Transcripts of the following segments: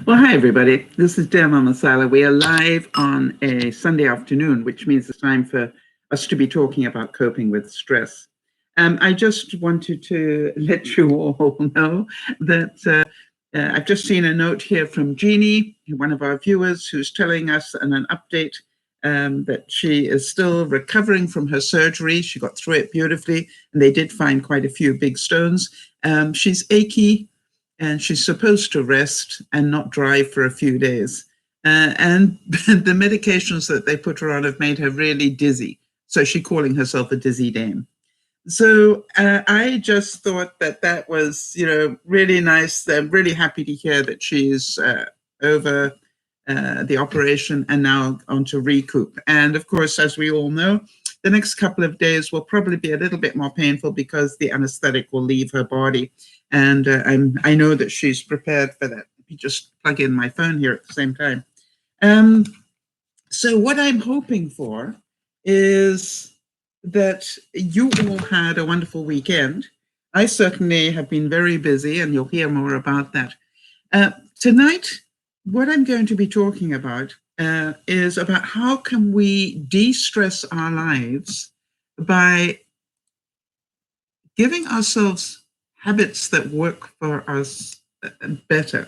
Well, hi, everybody. This is DearMamaSal. We are live on a Sunday afternoon, which means it's time for us to be talking about coping with stress. I just wanted to let you all know that I've just seen a note here from Jeannie, one of our viewers, who's telling us in an update that she is still recovering from her surgery. She got through it beautifully, and they did find quite a few big stones. She's achy, and she's supposed to rest and not drive for a few days. And the medications that they put her on have made her really dizzy. So she's calling herself a dizzy dame. So I just thought that that was, really nice. I'm really happy to hear that she's over the operation and now on to recoup. And of course, as we all know, the next couple of days will probably be a little bit more painful because the anesthetic will leave her body. And I know that she's prepared for that. Let me just plug in my phone here at the same time. Um, so what I'm hoping for is that you all had a wonderful weekend. I certainly have been very busy, and you'll hear more about that. Tonight, what I'm going to be talking about is about how can we de-stress our lives by giving ourselves habits that work for us better.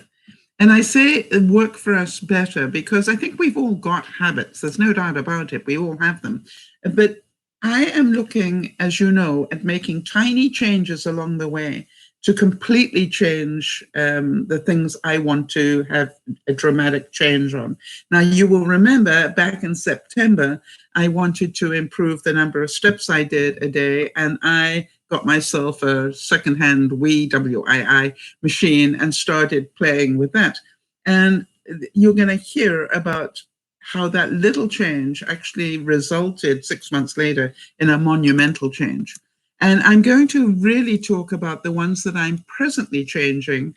And I say work for us better because I think we've all got habits. There's no doubt about it. We all have them. But I am looking, as you know, at making tiny changes along the way to completely change the things I want to have a dramatic change on. Now, you will remember back in September, I wanted to improve the number of steps I did a day, and I got myself a secondhand Wii, W-I-I machine, and started playing with that. And you're going to hear about how that little change actually resulted 6 months later in a monumental change. And I'm going to really talk about the ones that I'm presently changing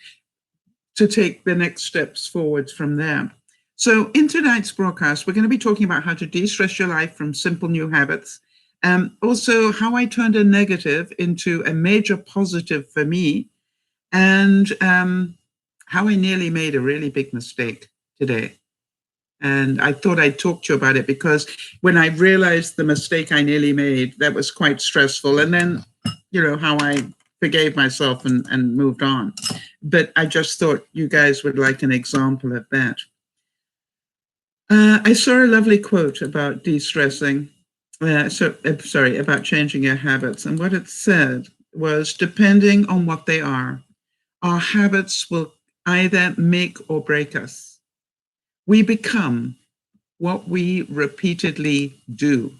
to take the next steps forwards from there. So in tonight's broadcast, we're going to be talking about how to de-stress your life from simple new habits. Also, how I turned a negative into a major positive for me, and how I nearly made a really big mistake today. And I thought I'd talk to you about it because when I realized the mistake I nearly made, that was quite stressful. And then, how I forgave myself and moved on. But I just thought you guys would like an example of that. I saw a lovely quote about de-stressing. About changing your habits. And what it said was, depending on what they are, our habits will either make or break us. We become what we repeatedly do.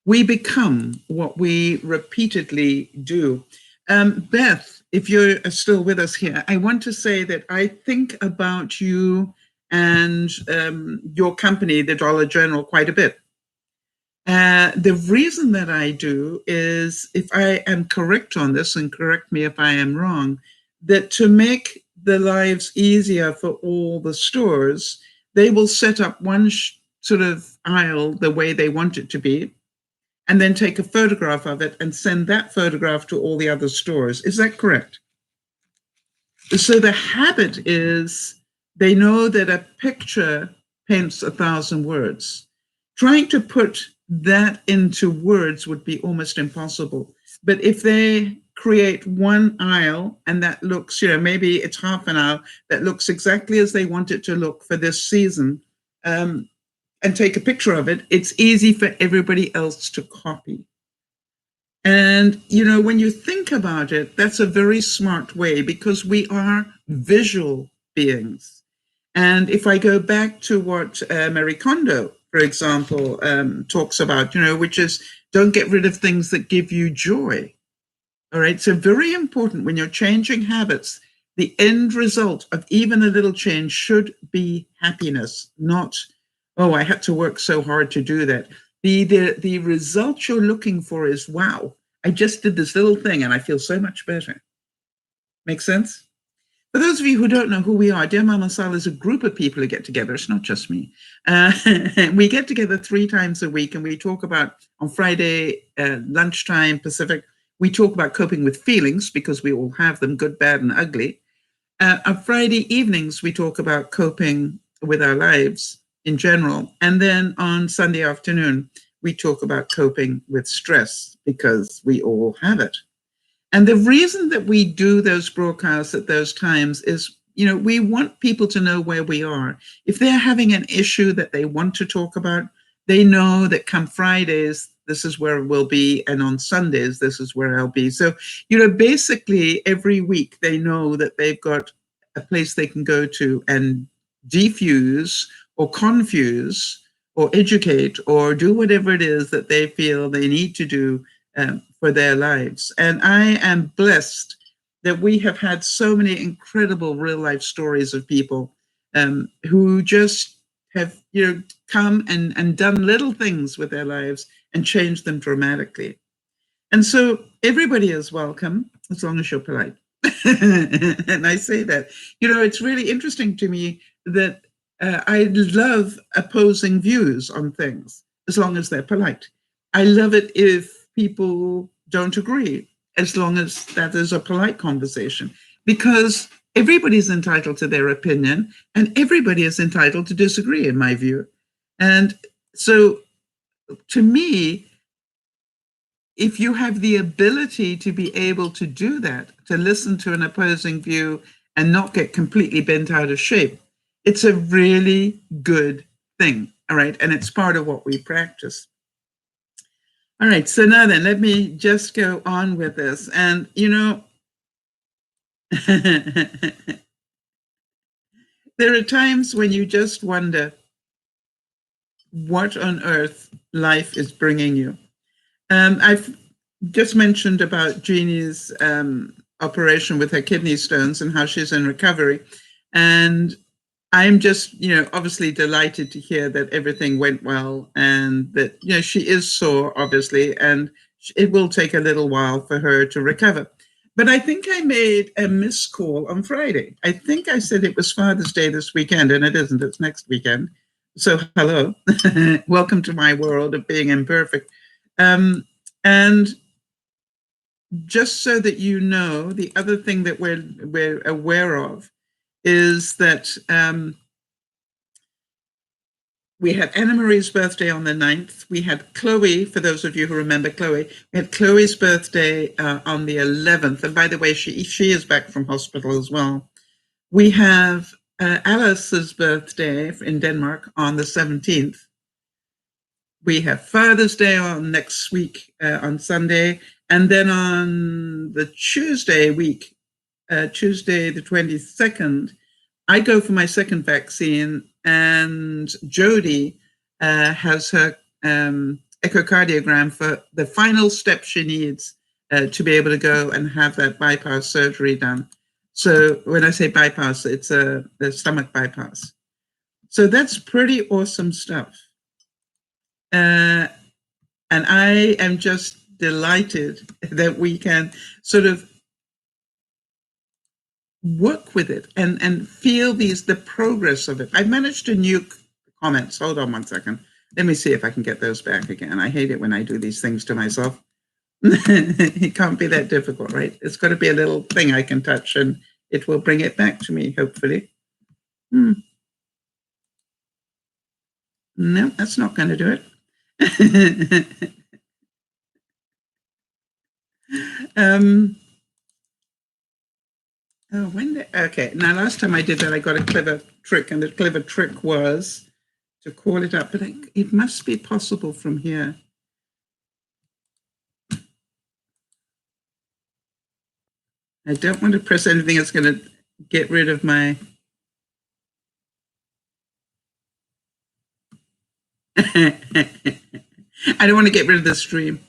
We become what we repeatedly do. Beth, if you're still with us here, I want to say that I think about you and your company, the Dollar General, quite a bit. The reason that I do is, if I am correct on this, and correct me if I am wrong, that to make the lives easier for all the stores, they will set up one sort of aisle the way they want it to be, and then take a photograph of it and send that photograph to all the other stores. Is that correct? So the habit is, they know that a picture paints 1,000 words. Trying to put that into words would be almost impossible. But if they create one aisle and that looks, maybe it's half an hour, that looks exactly as they want it to look for this season, and take a picture of it, it's easy for everybody else to copy. And, when you think about it, that's a very smart way because we are visual beings. And if I go back to what Marie Kondo, for example, talks about, which is don't get rid of things that give you joy. All right. So very important when you're changing habits, the end result of even a little change should be happiness, not, oh, I had to work so hard to do that. The result you're looking for is, wow, I just did this little thing and I feel so much better. Make sense? For those of you who don't know who we are, DearMamaSal is a group of people who get together. It's not just me. We get together 3 times a week, and we talk about, on Friday, lunchtime Pacific, we talk about coping with feelings, because we all have them, good, bad, and ugly. On Friday evenings, we talk about coping with our lives in general. And then on Sunday afternoon, we talk about coping with stress because we all have it. And the reason that we do those broadcasts at those times is, we want people to know where we are. If they're having an issue that they want to talk about, they know that come Fridays, this is where we'll be. And on Sundays, this is where I'll be. So, basically every week they know that they've got a place they can go to and defuse or confuse or educate or do whatever it is that they feel they need to do for their lives. And I am blessed that we have had so many incredible real life stories of people who just have come and done little things with their lives and changed them dramatically. And so everybody is welcome as long as you're polite. And I say that, it's really interesting to me that I love opposing views on things as long as they're polite. I love it if people don't agree, as long as that is a polite conversation, because everybody's entitled to their opinion and everybody is entitled to disagree, in my view. And so to me, if you have the ability to be able to do that, to listen to an opposing view and not get completely bent out of shape, it's a really good thing. All right. And it's part of what we practice. All right. So now then, let me just go on with this. And, there are times when you just wonder what on earth life is bringing you. I've just mentioned about Jeannie's operation with her kidney stones and how she's in recovery. And I'm just, obviously delighted to hear that everything went well and that, she is sore, obviously, and it will take a little while for her to recover. But I think I made a missed call on Friday. I think I said it was Father's Day this weekend, and it isn't. It's next weekend. So hello, welcome to my world of being imperfect. And just so that you know, the other thing that we're aware of is that we had Anna Marie's birthday on the 9th. We had Chloe, for those of you who remember Chloe, we had Chloe's birthday on the 11th. And by the way, she is back from hospital as well. We have Alice's birthday in Denmark on the 17th. We have Father's Day on next week on Sunday. And then on the Tuesday week, Tuesday the 22nd, I go for my second vaccine, and Jody has her echocardiogram for the final step she needs to be able to go and have that bypass surgery done. So when I say bypass, it's the stomach bypass. So that's pretty awesome stuff. And I am just delighted that we can sort of work with it and feel the progress of it. I've managed to nuke comments. Hold on one second. Let me see if I can get those back again. I hate it when I do these things to myself. It can't be that difficult, right? It's got to be a little thing I can touch and it will bring it back to me, hopefully. No, that's not going to do it. Okay, now last time I did that, I got a clever trick, and the clever trick was to call it up, but it must be possible from here. I don't want to press anything that's going to get rid of my... I don't want to get rid of the stream.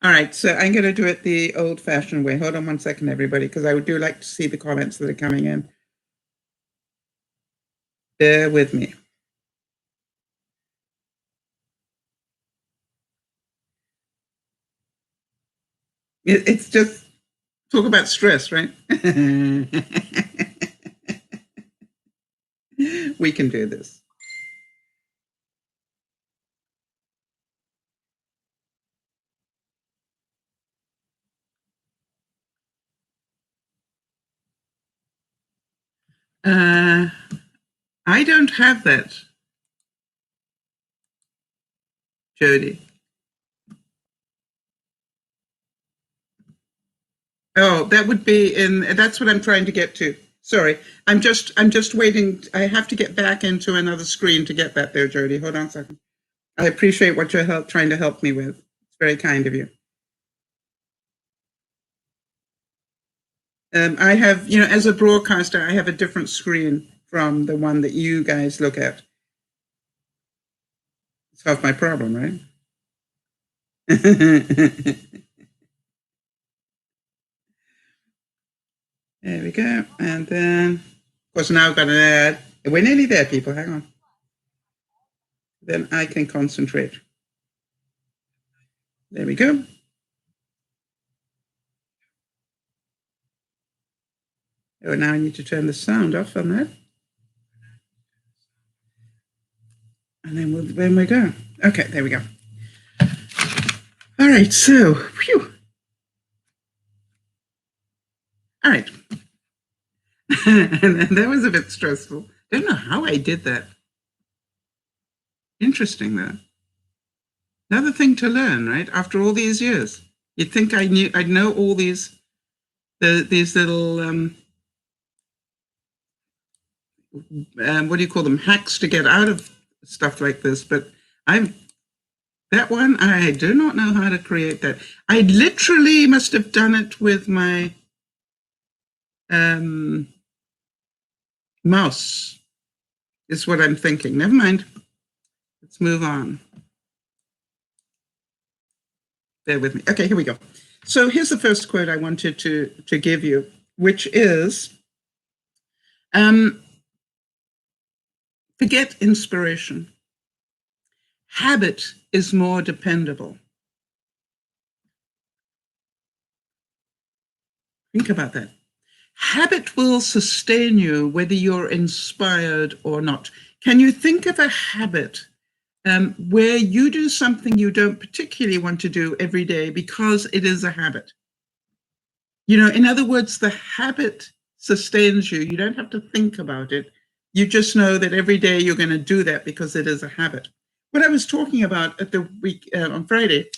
All right, so I'm going to do it the old-fashioned way. Hold on one second, everybody, because I do like to see the comments that are coming in. Bear with me. It's just talk about stress, right? We can do this. I don't have that, Jody. Oh, that would be that's what I'm trying to get to. Sorry, I'm just waiting. I have to get back into another screen to get that there, Jody. Hold on a second. I appreciate what you're trying to help me with. It's very kind of you. I have, as a broadcaster, I have a different screen from the one that you guys look at. It's half my problem, right? There we go. And then, of course, now I've got an ad. We're nearly there, people. Hang on. Then I can concentrate. There we go. Oh, now I need to turn the sound off on that. And then we go. Okay, there we go. All right, so, phew. All right. And that was a bit stressful. Don't know how I did that. Interesting, though. Another thing to learn, right? After all these years, you'd think I'd know all these little what do you call them, hacks to get out of stuff like this. But that one, I do not know how to create that. I literally must have done it with my mouse, is what I'm thinking. Never mind. Let's move on. Bear with me. Okay, here we go. So here's the first quote I wanted to give you, which is, forget inspiration. Habit is more dependable. Think about that. Habit will sustain you whether you're inspired or not. Can you think of a habit where you do something you don't particularly want to do every day because it is a habit? In other words, the habit sustains you. You don't have to think about it. You just know that every day you're going to do that because it is a habit. What I was talking about at the week on Friday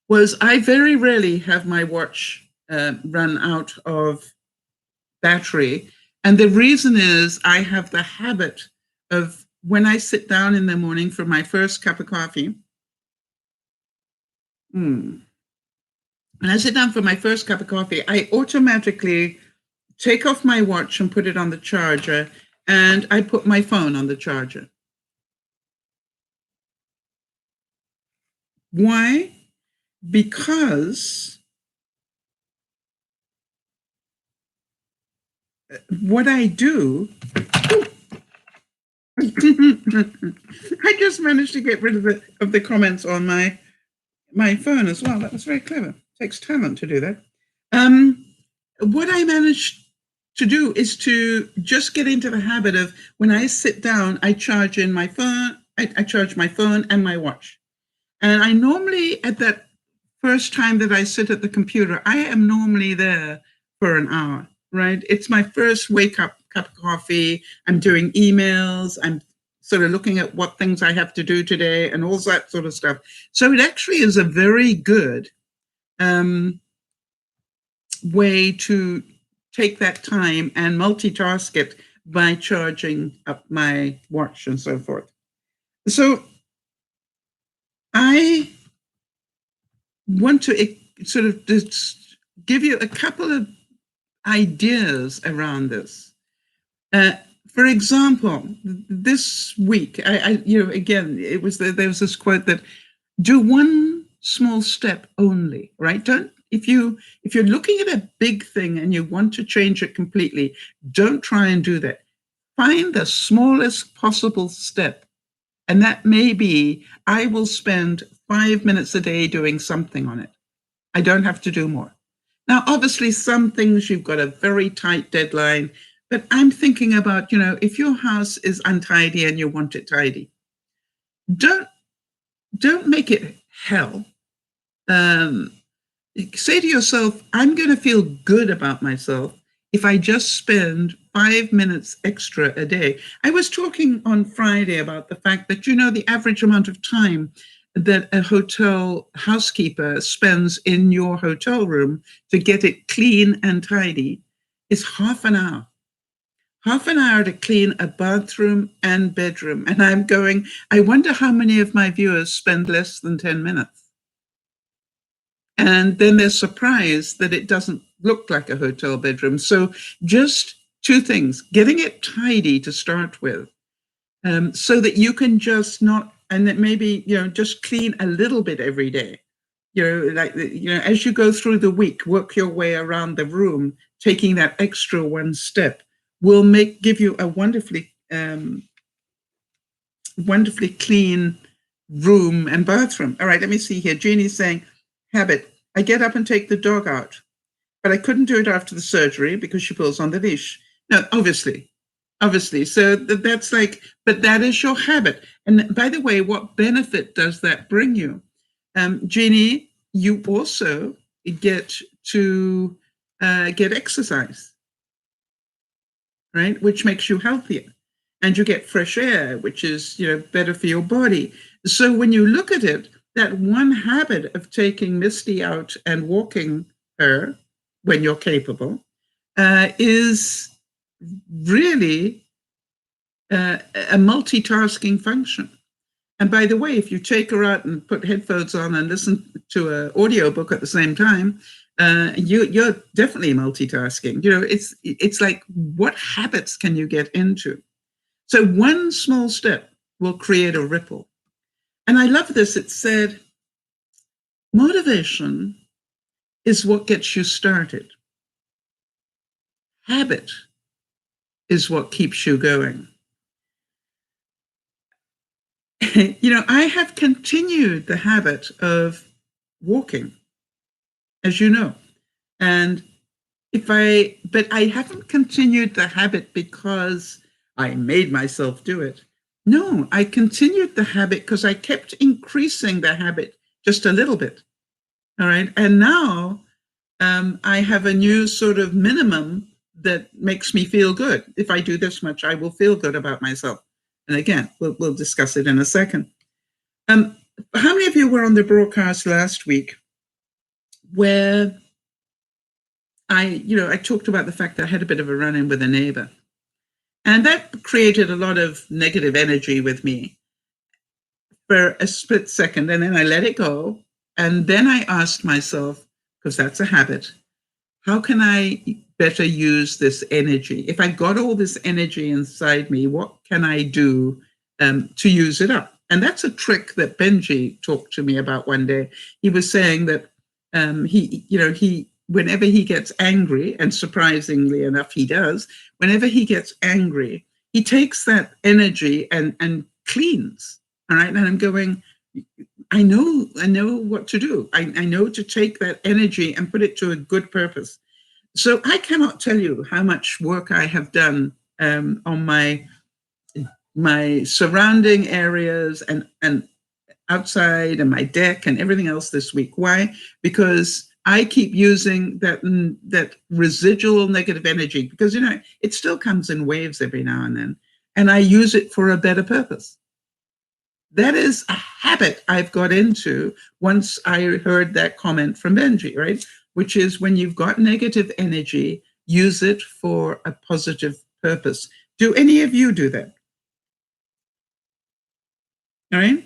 was I very rarely have my watch run out of battery. And the reason is I have the habit of, when I sit down in the morning for my first cup of coffee, when I sit down for my first cup of coffee, I automatically take off my watch and put it on the charger, and I put my phone on the charger. Why? Because what I do, I just managed to get rid of the comments on my phone as well. That was very clever. It takes talent to do that. What I managed to do is to just get into the habit of, when I sit down, I charge in my phone. I charge my phone and my watch. And I normally, at that first time that I sit at the computer, I am normally there for an hour, right? It's my first wake up cup of coffee. I'm doing emails. I'm sort of looking at what things I have to do today and all that sort of stuff. So it actually is a very good way to take that time and multitask it by charging up my watch and so forth. So I want to sort of just give you a couple of ideas around this. For example, this week, again, there was this quote that, do one small step only, right? If you're looking at a big thing and you want to change it completely, don't try and do that. Find the smallest possible step. And that may be, I will spend 5 minutes a day doing something on it. I don't have to do more. Now, obviously, some things you've got a very tight deadline, but I'm thinking about, if your house is untidy and you want it tidy, don't make it hell. Say to yourself, I'm going to feel good about myself if I just spend 5 minutes extra a day. I was talking on Friday about the fact that, the average amount of time that a hotel housekeeper spends in your hotel room to get it clean and tidy is half an hour. Half an hour to clean a bathroom and bedroom. And I'm going, I wonder how many of my viewers spend less than 10 minutes. And then they're surprised that it doesn't look like a hotel bedroom. So just two things: getting it tidy to start with, so that you can just not, and that maybe, just clean a little bit every day. As you go through the week, work your way around the room, taking that extra one step will give you a wonderfully clean room and bathroom. All right, let me see here. Jeannie's saying, habit. I get up and take the dog out, but I couldn't do it after the surgery because she pulls on the leash. No, obviously. So that's like, but that is your habit. And by the way, what benefit does that bring you? Jeannie, you also get to get exercise, right? Which makes you healthier. And you get fresh air, which is, better for your body. So when you look at it, that one habit of taking Misty out and walking her when you're capable is really a multitasking function. And by the way, if you take her out and put headphones on and listen to an audiobook at the same time, you're definitely multitasking. It's like, what habits can you get into? So one small step will create a ripple. And I love this. It said, motivation is what gets you started. Habit is what keeps you going. I have continued the habit of walking, as you know. And but I haven't continued the habit because I made myself do it. No, I continued the habit because I kept increasing the habit just a little bit. All right. And now I have a new sort of minimum that makes me feel good. If I do this much, I will feel good about myself. And again, we'll discuss it in a second. How many of you were on the broadcast last week where I talked about the fact that I had a bit of a run-in with a neighbor? And that created a lot of negative energy with me for a split second. And then I let it go. And then I asked myself, because that's a habit, how can I better use this energy? If I got all this energy inside me, what can I do to use it up? And that's a trick that Benji talked to me about one day. He was saying that he whenever he gets angry, and surprisingly enough, he does, whenever he gets angry, he takes that energy and cleans. All right. And I'm going, I know what to do. I know to take that energy and put it to a good purpose. So I cannot tell you how much work I have done on my surrounding areas and outside and my deck and everything else this week. Why? Because I keep using that residual negative energy, because it still comes in waves every now and then, and I use it for a better purpose. That is a habit I've got into once I heard that comment from Benji, right? Which is, when you've got negative energy, use it for a positive purpose. Do any of you do that? All right.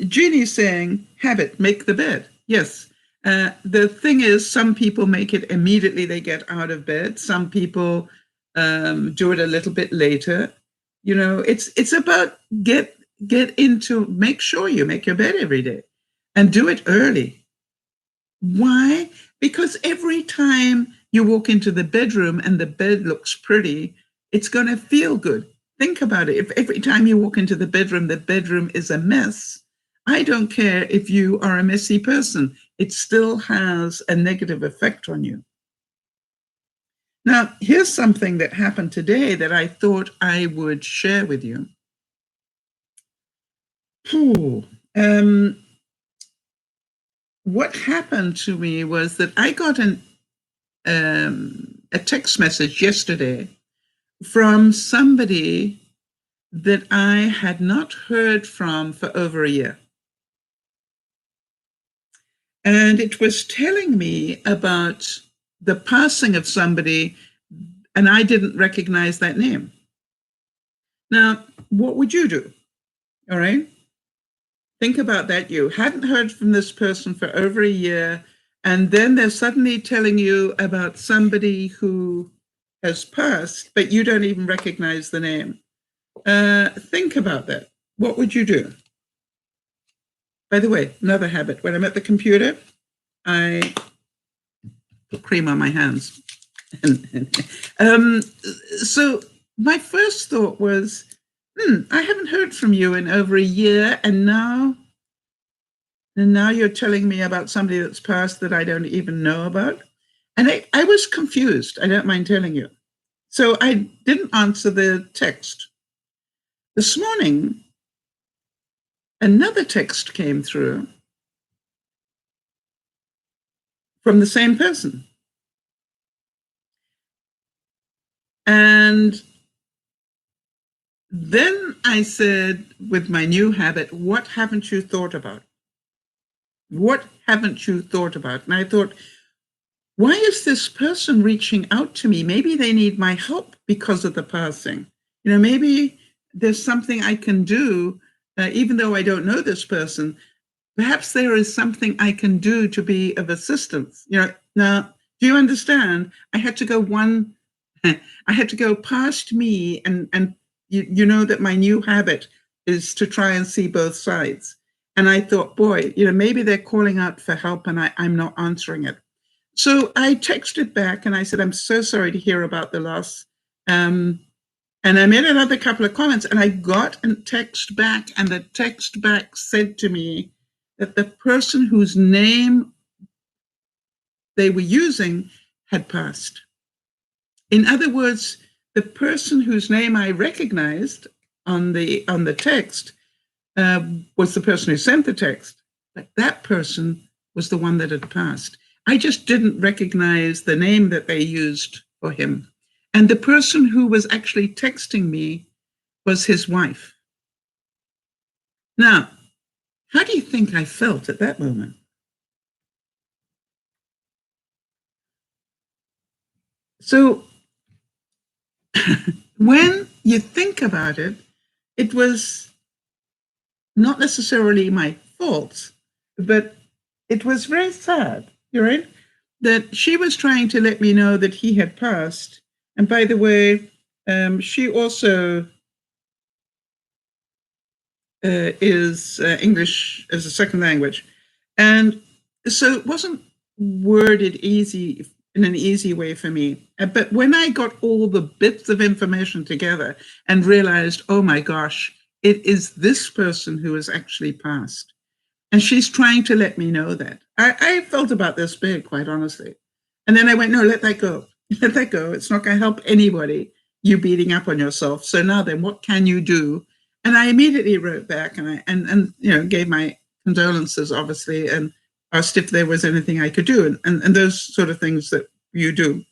Jeannie's saying, habit, make the bed. Yes. The thing is, some people make it immediately they get out of bed. Some people do it a little bit later. It's about make sure you make your bed every day and do it early. Why? Because every time you walk into the bedroom and the bed looks pretty, it's going to feel good. Think about it. If every time you walk into the bedroom is a mess, I don't care if you are a messy person. It still has a negative effect on you. Now, here's something that happened today that I thought I would share with you. What happened to me was that I got a a text message yesterday from somebody that I had not heard from for over a year. And it was telling me about the passing of somebody, and I didn't recognize that name. Now, what would you do? All right. Think about that. You hadn't heard from this person for over a year, and then they're suddenly telling you about somebody who has passed, but you don't even recognize the name. Think about that. What would you do? By the way, another habit. When I'm at the computer, I put cream on my hands. So my first thought was, I haven't heard from you in over a year, and now you're telling me about somebody that's passed that I don't even know about. And I was confused. I don't mind telling you. So I didn't answer the text. This morning, another text came through from the same person. And then I said, with my new habit, what haven't you thought about? What haven't you thought about? And I thought, why is this person reaching out to me? Maybe they need my help because of the passing. Maybe there's something I can do, even though I don't know this person. Perhaps there is something I can do to be of assistance. Now, do you understand? I had to go I had to go past me, and you know that my new habit is to try and see both sides. And I thought, boy, maybe they're calling out for help and I'm not answering it. So I texted back and I said, I'm so sorry to hear about the loss. And I made another couple of comments, and I got a text back, and the text back said to me that the person whose name they were using had passed. In other words, the person whose name I recognized on the text was the person who sent the text, but that person was the one that had passed. I just didn't recognize the name that they used for him. And the person who was actually texting me was his wife. Now, how do you think I felt at that moment? So when you think about it, it was not necessarily my fault, but it was very sad, right? That she was trying to let me know that he had passed. And by the way, she also is English as a second language. And so it wasn't worded in an easy way for me. But when I got all the bits of information together and realized, oh my gosh, it is this person who has actually passed. And she's trying to let me know that. I felt about this big, quite honestly. And then I went, no, let that go. Let that go. It's not going to help anybody, you beating up on yourself. So now then, what can you do? And I immediately wrote back and gave my condolences, obviously, and asked if there was anything I could do, and those sort of things that you do.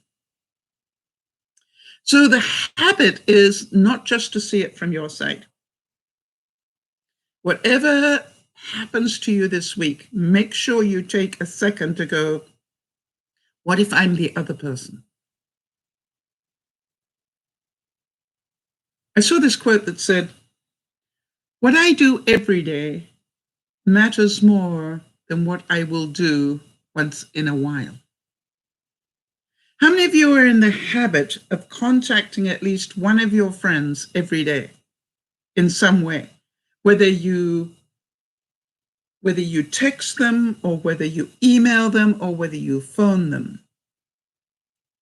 So the habit is not just to see it from your side. Whatever happens to you this week, make sure you take a second to go, what if I'm the other person? I saw this quote that said, what I do every day matters more than what I will do once in a while. How many of you are in the habit of contacting at least one of your friends every day in some way, whether you text them or whether you email them or whether you phone them?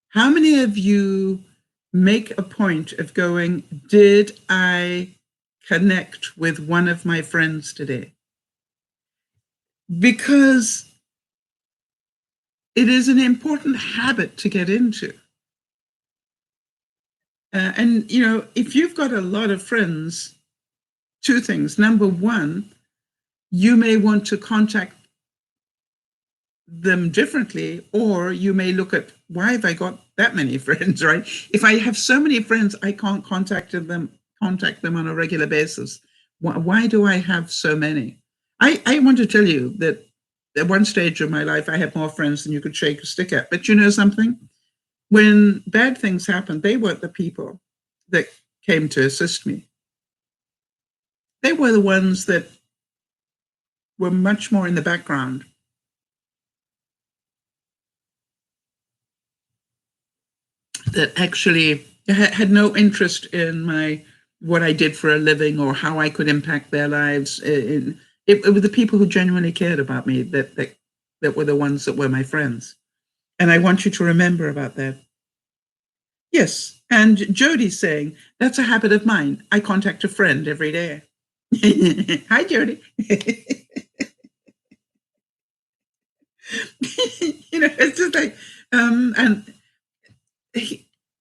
How many of you make a point of going, did I connect with one of my friends today? Because it is an important habit to get into. And if you've got a lot of friends, two things. Number one, you may want to contact them differently, or you may look at why have I got that many friends, right? If I have so many friends, I can't contact them on a regular basis. Why do I have so many? I want to tell you that at one stage of my life, I had more friends than you could shake a stick at. But you know something? When bad things happened, they weren't the people that came to assist me. They were the ones that were much more in the background. That actually had no interest in what I did for a living or how I could impact their lives. It were the people who genuinely cared about me that were the ones that were my friends. And I want you to remember about that. Yes. And Jody's saying, that's a habit of mine. I contact a friend every day. Hi, Jody. It's just like, and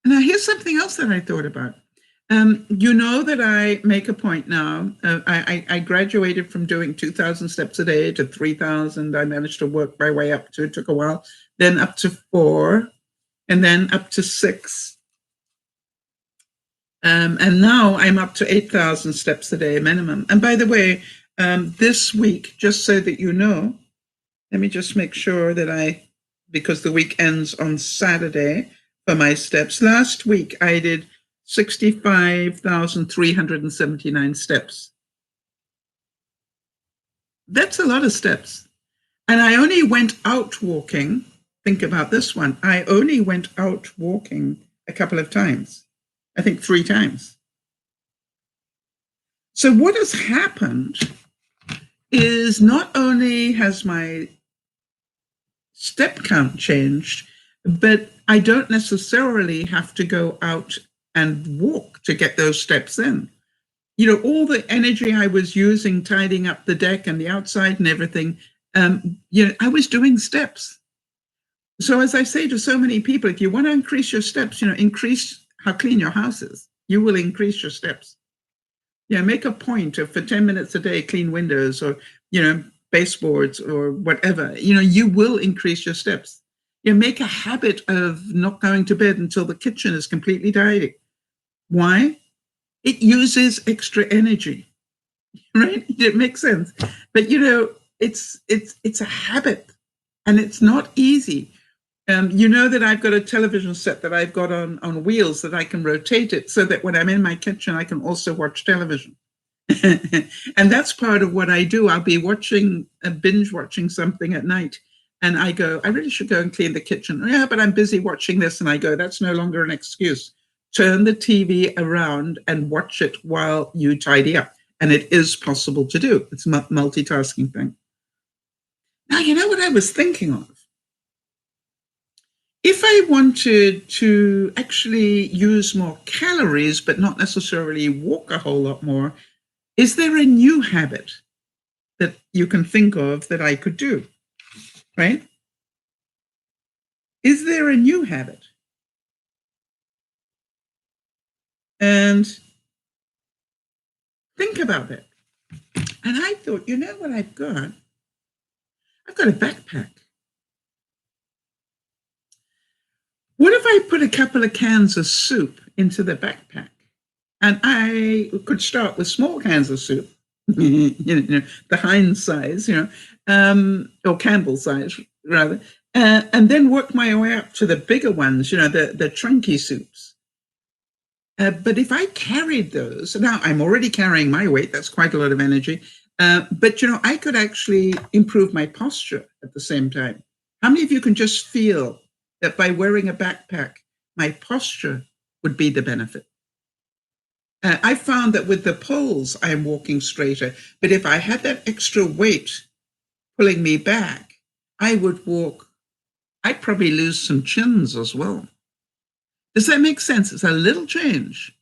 now here's something else that I thought about. You know that I make a point now. I graduated from doing 2,000 steps a day to 3,000. I managed to work my way up to, it took a while, then up to 4, and then up to 6. And now I'm up to 8,000 steps a day minimum. And by the way, this week, just so that you know, let me just make sure that because the week ends on Saturday for my steps. Last week, I did 65,379 steps. That's a lot of steps. And I only went out walking. Think about this one. I only went out walking a couple of times. I think 3 times. So what has happened is not only has my step count changed, but I don't necessarily have to go out and walk to get those steps in. All the energy I was using tidying up the deck and the outside and everything, I was doing steps. So as I say to so many people, if you want to increase your steps, increase how clean your house is. You will increase your steps. Make a point of for 10 minutes a day, clean windows or, baseboards or whatever. You will increase your steps. Make a habit of not going to bed until the kitchen is completely tidy. Why? It uses extra energy, right? It makes sense. But, it's a habit and it's not easy. That I've got a television set that I've got on wheels that I can rotate it so that when I'm in my kitchen, I can also watch television. And that's part of what I do. I'll be binge watching something at night. And I go, I really should go and clean the kitchen. Yeah, but I'm busy watching this. And I go, that's no longer an excuse. Turn the TV around and watch it while you tidy up. And it is possible to do. It's a multitasking thing. Now, you know what I was thinking of? If I wanted to actually use more calories, but not necessarily walk a whole lot more, is there a new habit that you can think of that I could do, right? Is there a new habit? And think about it. And I thought, you know what I've got? I've got a backpack. What if I put a couple of cans of soup into the backpack? And I could start with small cans of soup, the Heinz size, or Campbell size, rather, and then work my way up to the bigger ones, the chunky soups. But if I carried those, now I'm already carrying my weight, that's quite a lot of energy, but, I could actually improve my posture at the same time. How many of you can just feel that by wearing a backpack, my posture would be the benefit? I found that with the poles, I'm walking straighter. But if I had that extra weight pulling me back, I would walk. I'd probably lose some chins as well. Does that make sense? It's a little change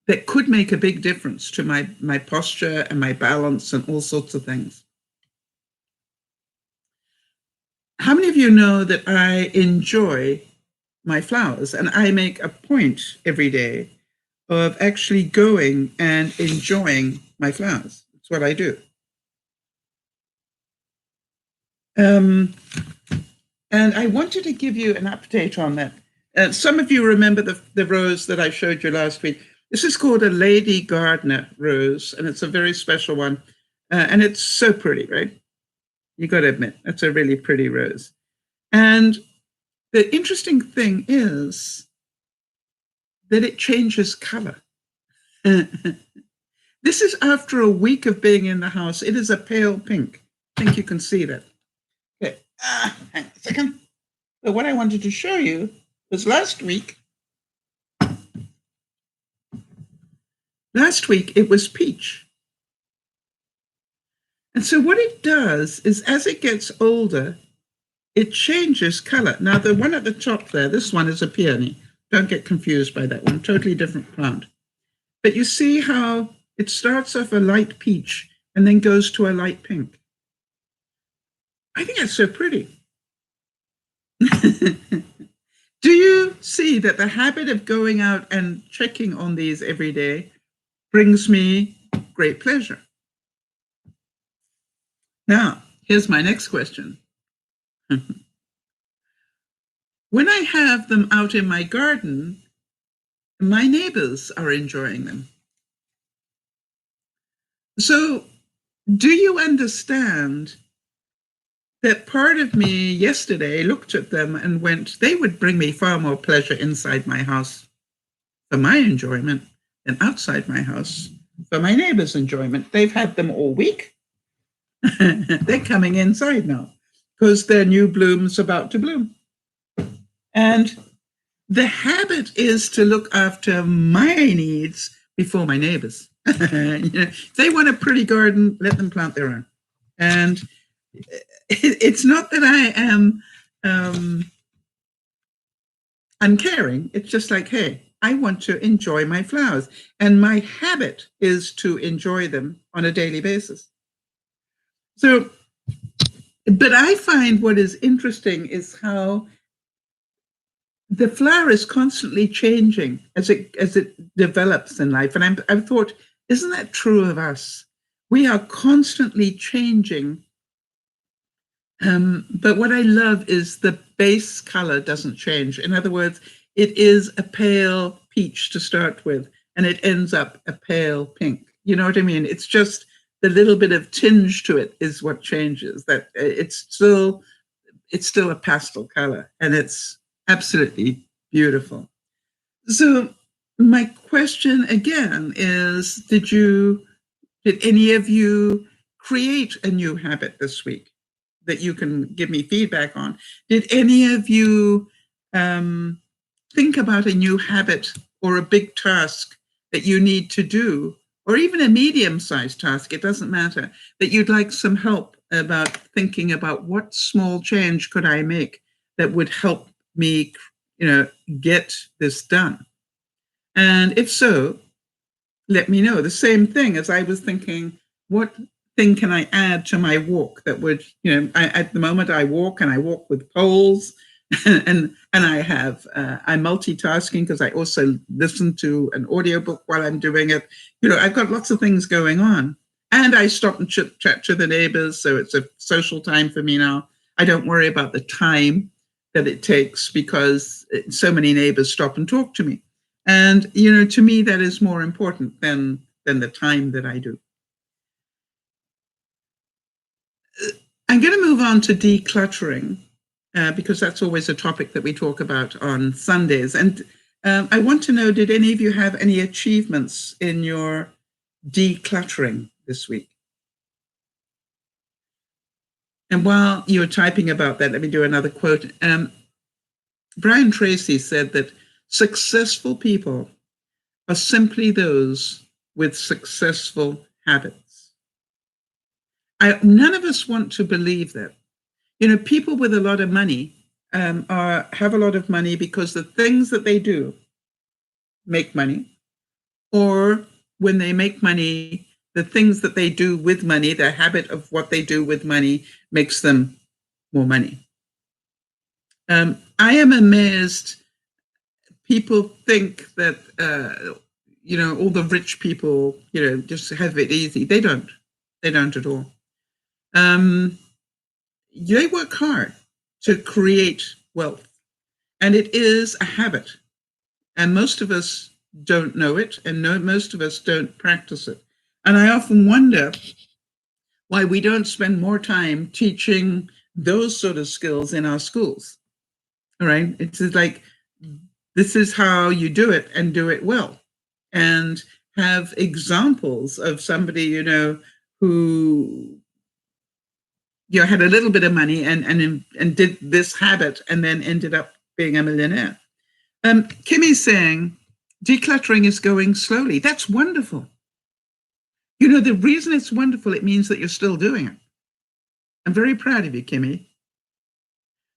that could make a big difference to my posture and my balance and all sorts of things. How many of you know that I enjoy my flowers? And I make a point every day of actually going and enjoying my flowers. That's what I do. And I wanted to give you an update on that. Some of you remember the rose that I showed you last week. This is called a Lady Gardner rose, and it's a very special one. And it's so pretty, right? You got to admit, that's a really pretty rose. And the interesting thing is that it changes color. This is after a week of being in the house. It is a pale pink. I think you can see that. Okay, hang on a second. So what I wanted to show you was last week it was peach. And so what it does is as it gets older, it changes color. Now the one at the top there, this one is a peony. Don't get confused by that one, totally different plant. But you see how it starts off a light peach and then goes to a light pink. I think that's so pretty. Do you see that the habit of going out and checking on these every day brings me great pleasure? Now, here's my next question. When I have them out in my garden, my neighbors are enjoying them. So, do you understand that part of me yesterday looked at them and went, they would bring me far more pleasure inside my house for my enjoyment than outside my house for my neighbors' enjoyment. They've had them all week. They're coming inside now because their new bloom's about to bloom. And the habit is to look after my needs before my neighbors. If they want a pretty garden, let them plant their own. And it's not that I am uncaring. It's just like, hey, I want to enjoy my flowers. And my habit is to enjoy them on a daily basis. So, but I find what is interesting is how the flower is constantly changing as it develops in life. And I've thought, isn't that true of us? We are constantly changing. But what I love is the base color doesn't change. In other words, it is a pale peach to start with, and it ends up a pale pink. You know what I mean? It's just the little bit of tinge to it is what changes. That it's still a pastel color, and it's absolutely beautiful. So my question again is, did any of you create a new habit this week that you can give me feedback on? Did any of you think about a new habit or a big task that you need to do, or even a medium-sized task, it doesn't matter, that you'd like some help about thinking about what small change could I make that would help me, get this done? And if so, let me know. The same thing as I was thinking, what thing can I add to my walk that would, at the moment I walk with poles and I'm multitasking because I also listen to an audiobook while I'm doing it. I've got lots of things going on, and I stop and chit chat to the neighbors. So it's a social time for me now. I don't worry about the time that it takes because so many neighbors stop and talk to me. And, to me, that is more important than the time that I do. I'm going to move on to decluttering because that's always a topic that we talk about on Sundays. And I want to know, did any of you have any achievements in your decluttering this week? And while you're typing about that, let me do another quote. Brian Tracy said that successful people are simply those with successful habits. None of us want to believe that. People with a lot of money have a lot of money because the things that they do make money, or when they make money, the things that they do with money, the habit of what they do with money makes them more money. I am amazed. People think that, all the rich people, just have it easy. They don't. They don't at all. They work hard to create wealth. And it is a habit. And most of us don't know it, and most of us don't practice it. And I often wonder why we don't spend more time teaching those sort of skills in our schools. All right. It's like, this is how you do it and do it well. And have examples of somebody, who had a little bit of money and did this habit and then ended up being a millionaire. Kimmy's saying decluttering is going slowly. That's wonderful. The reason it's wonderful, it means that you're still doing it. I'm very proud of you, Kimmy.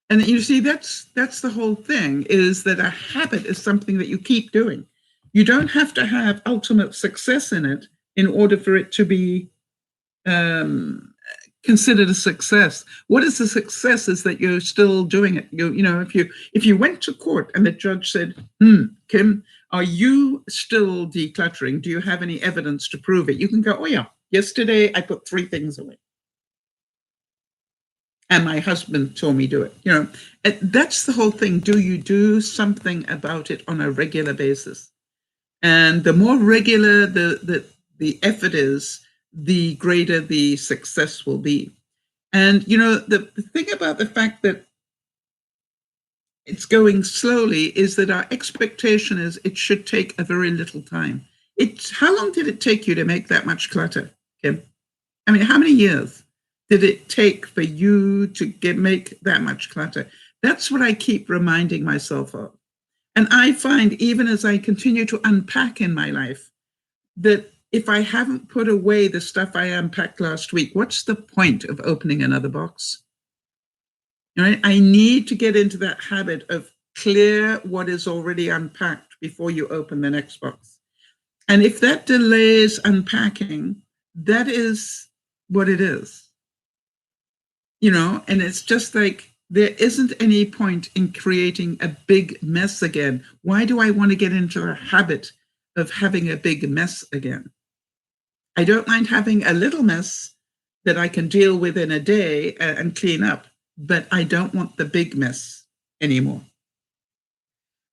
And you see, that's the whole thing, is that a habit is something that you keep doing. You don't have to have ultimate success in it in order for it to be considered a success. What is the success is that you're still doing it. If you went to court and the judge said, Kim, are you still decluttering? Do you have any evidence to prove it? You can go, oh yeah, yesterday I put 3 things away. And my husband told me do it. That's the whole thing. Do you do something about it on a regular basis? And the more regular the effort is, the greater the success will be. And, the thing about the fact that it's going slowly is that our expectation is it should take a very little time. How long did it take you to make that much clutter, Kim? I mean, how many years did it take for you to make that much clutter? That's what I keep reminding myself of. And I find, even as I continue to unpack in my life, that if I haven't put away the stuff I unpacked last week, what's the point of opening another box? Right? I need to get into that habit of clear what is already unpacked before you open the next box. And if that delays unpacking, that is what it is. And it's just like, there isn't any point in creating a big mess again. Why do I want to get into a habit of having a big mess again? I don't mind having a little mess that I can deal with in a day and clean up, but I don't want the big mess anymore.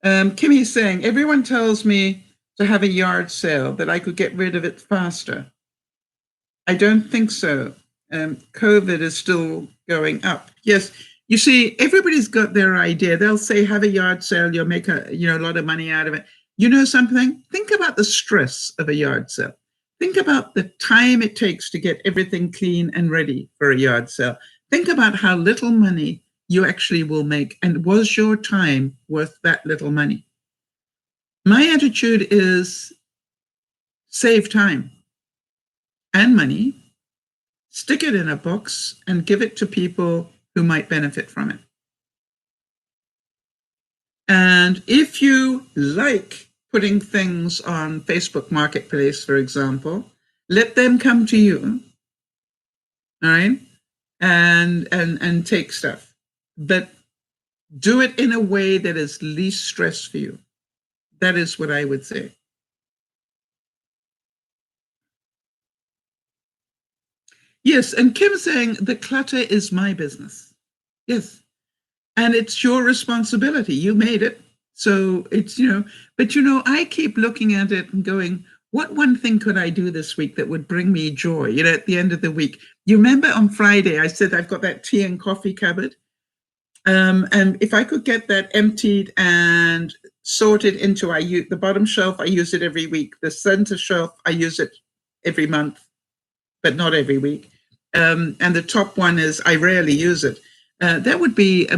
Kimmy's saying, everyone tells me to have a yard sale, that I could get rid of it faster. I don't think so. COVID is still going up. Yes, you see, everybody's got their idea. They'll say, have a yard sale, you'll make a lot of money out of it. You know something? Think about the stress of a yard sale. Think about the time it takes to get everything clean and ready for a yard sale. Think about how little money you actually will make. And was your time worth that little money? My attitude is save time and money, stick it in a box, and give it to people who might benefit from it. And if you like putting things on Facebook Marketplace, for example, let them come to you, all right, and take stuff. But do it in a way that is least stress for you. That is what I would say. Yes, and Kim saying the clutter is my business. Yes, and it's your responsibility. You made it. So it's, but I keep looking at it and going, what one thing could I do this week that would bring me joy, at the end of the week? You remember on Friday, I said I've got that tea and coffee cupboard. And if I could get that emptied and sorted into, the bottom shelf, I use it every week. The center shelf, I use it every month, but not every week. And the top one is, I rarely use it. That would be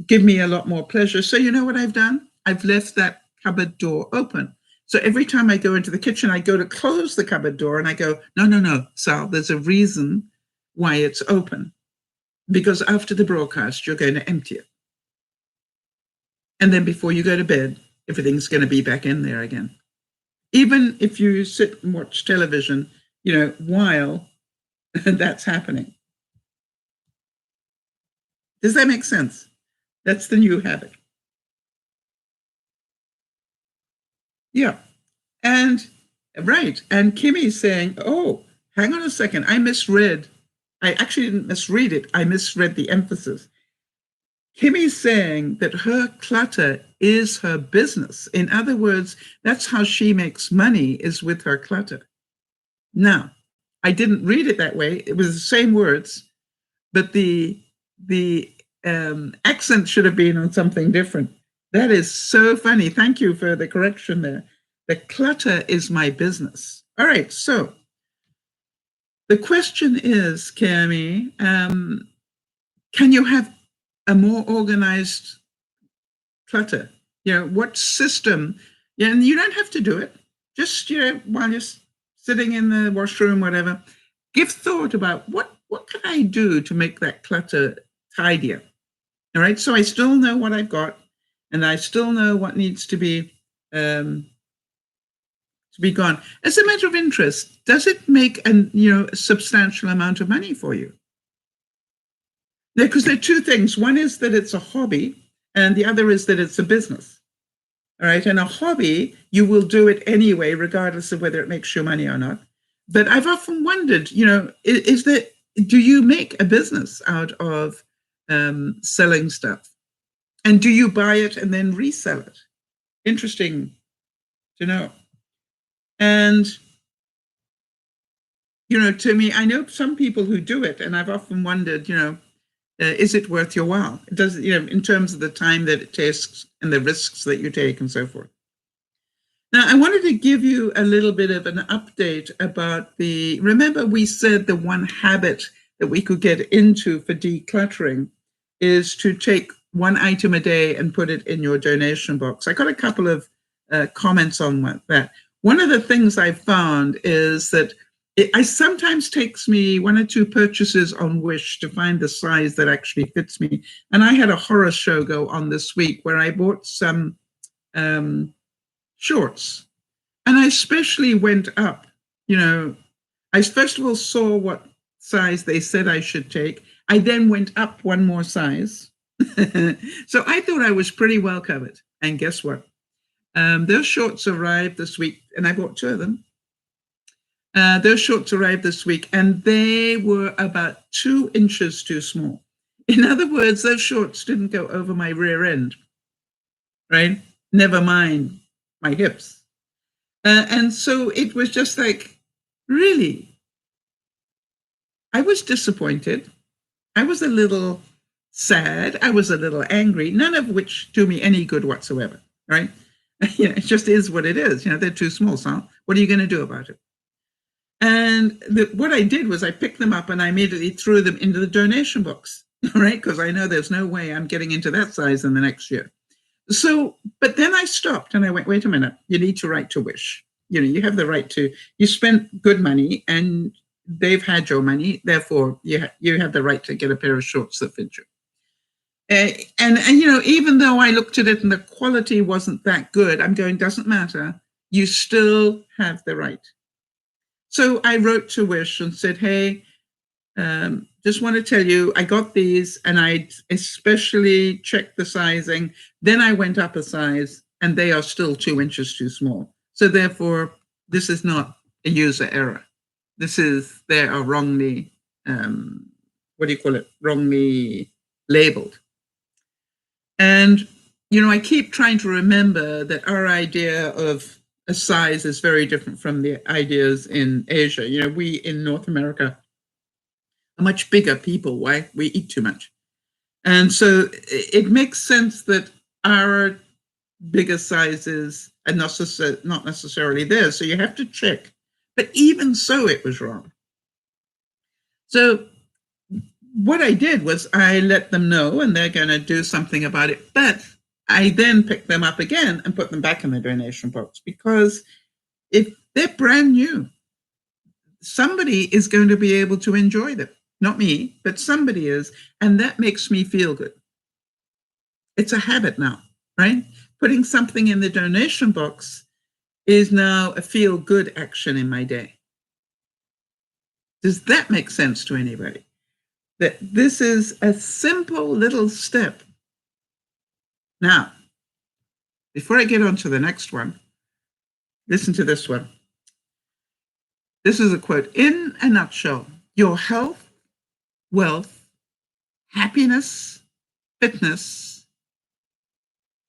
give me a lot more pleasure. So you know what I've done? I've left that cupboard door open. So every time I go into the kitchen, I go to close the cupboard door and I go, no, Sal, there's a reason why it's open. Because after the broadcast, you're going to empty it. And then before you go to bed, everything's going to be back in there again. Even if you sit and watch television, while that's happening. Does that make sense? That's the new habit. Yeah. And right. And Kimmy's saying, oh, hang on a second. I misread. I actually didn't misread it. I misread the emphasis. Kimmy's saying that her clutter is her business. In other words, that's how she makes money, is with her clutter. Now, I didn't read it that way. It was the same words, but the accent should have been on something different. That is so funny. Thank you for the correction there. The clutter is my business. All right, so the question is, Cami, can you have a more organized clutter? What system? Yeah, and you don't have to do it. Just, while you're sitting in the washroom, whatever, give thought about what can I do to make that clutter tidier. All right, so I still know what I've got, and I still know what needs to be gone. As a matter of interest, does it make a substantial amount of money for you? Because there are two things. One is that it's a hobby, and the other is that it's a business. All right, and a hobby, you will do it anyway, regardless of whether it makes you money or not. But I've often wondered, do you make a business out of selling stuff? And do you buy it and then resell it? Interesting to know. And, to me, I know some people who do it, and I've often wondered, is it worth your while? It does, in terms of the time that it takes and the risks that you take and so forth. Now, I wanted to give you a little bit of an update about remember we said the one habit that we could get into for decluttering is to take one item a day and put it in your donation box. I got a couple of comments on that. One of the things I found is that it sometimes takes me one or two purchases on Wish to find the size that actually fits me. And I had a horror show go on this week where I bought some shorts. And I especially went up, I first of all saw what size they said I should take. I then went up one more size. So I thought I was pretty well covered. And guess what? Those shorts arrived this week, and I bought two of them. Those shorts arrived this week, and they were about 2 inches too small. In other words, those shorts didn't go over my rear end, right? Never mind my hips. And so it was just like, really? I was disappointed. I was a little sad. I was a little angry, none of which do me any good whatsoever, right? It just is what it is. They're too small, so what are you going to do about it? And what I did was I picked them up and I immediately threw them into the donation box, right? Because I know there's no way I'm getting into that size in the next year. So, but then I stopped and I went, wait a minute, you need to write to Wish. You have the right to, you spent good money and they've had your money, therefore you have the right to get a pair of shorts that fit you. And even though I looked at it and the quality wasn't that good, I'm going, doesn't matter, you still have the right. So I wrote to Wish and said, hey, just want to tell you, I got these and I especially checked the sizing. Then I went up a size and they are still 2 inches too small. So therefore, this is not a user error. They are wrongly, wrongly labeled. And, I keep trying to remember that our idea of a size is very different from the ideas in Asia. We in North America are much bigger people. Why? We eat too much. And so it makes sense that our bigger sizes are not necessarily there. So you have to check. But even so, it was wrong. So what I did was I let them know and they're going to do something about it. But I then picked them up again and put them back in the donation box because if they're brand new, somebody is going to be able to enjoy them. Not me, but somebody is. And that makes me feel good. It's a habit now, right? Putting something in the donation box is now a feel-good action in my day. Does that make sense to anybody? That this is a simple little step. Now, before I get on to the next one, listen to this one. This is a quote. In a nutshell, your health, wealth, happiness, fitness,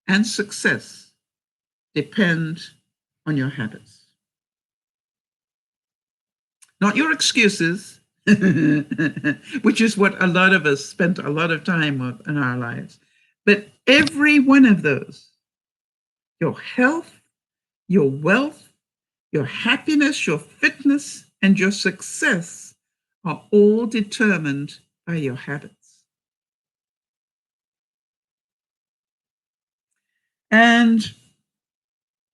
and success depend on your habits. Not your excuses, which is what a lot of us spent a lot of time with in our lives, but every one of those, your health, your wealth, your happiness, your fitness, and your success are all determined by your habits. And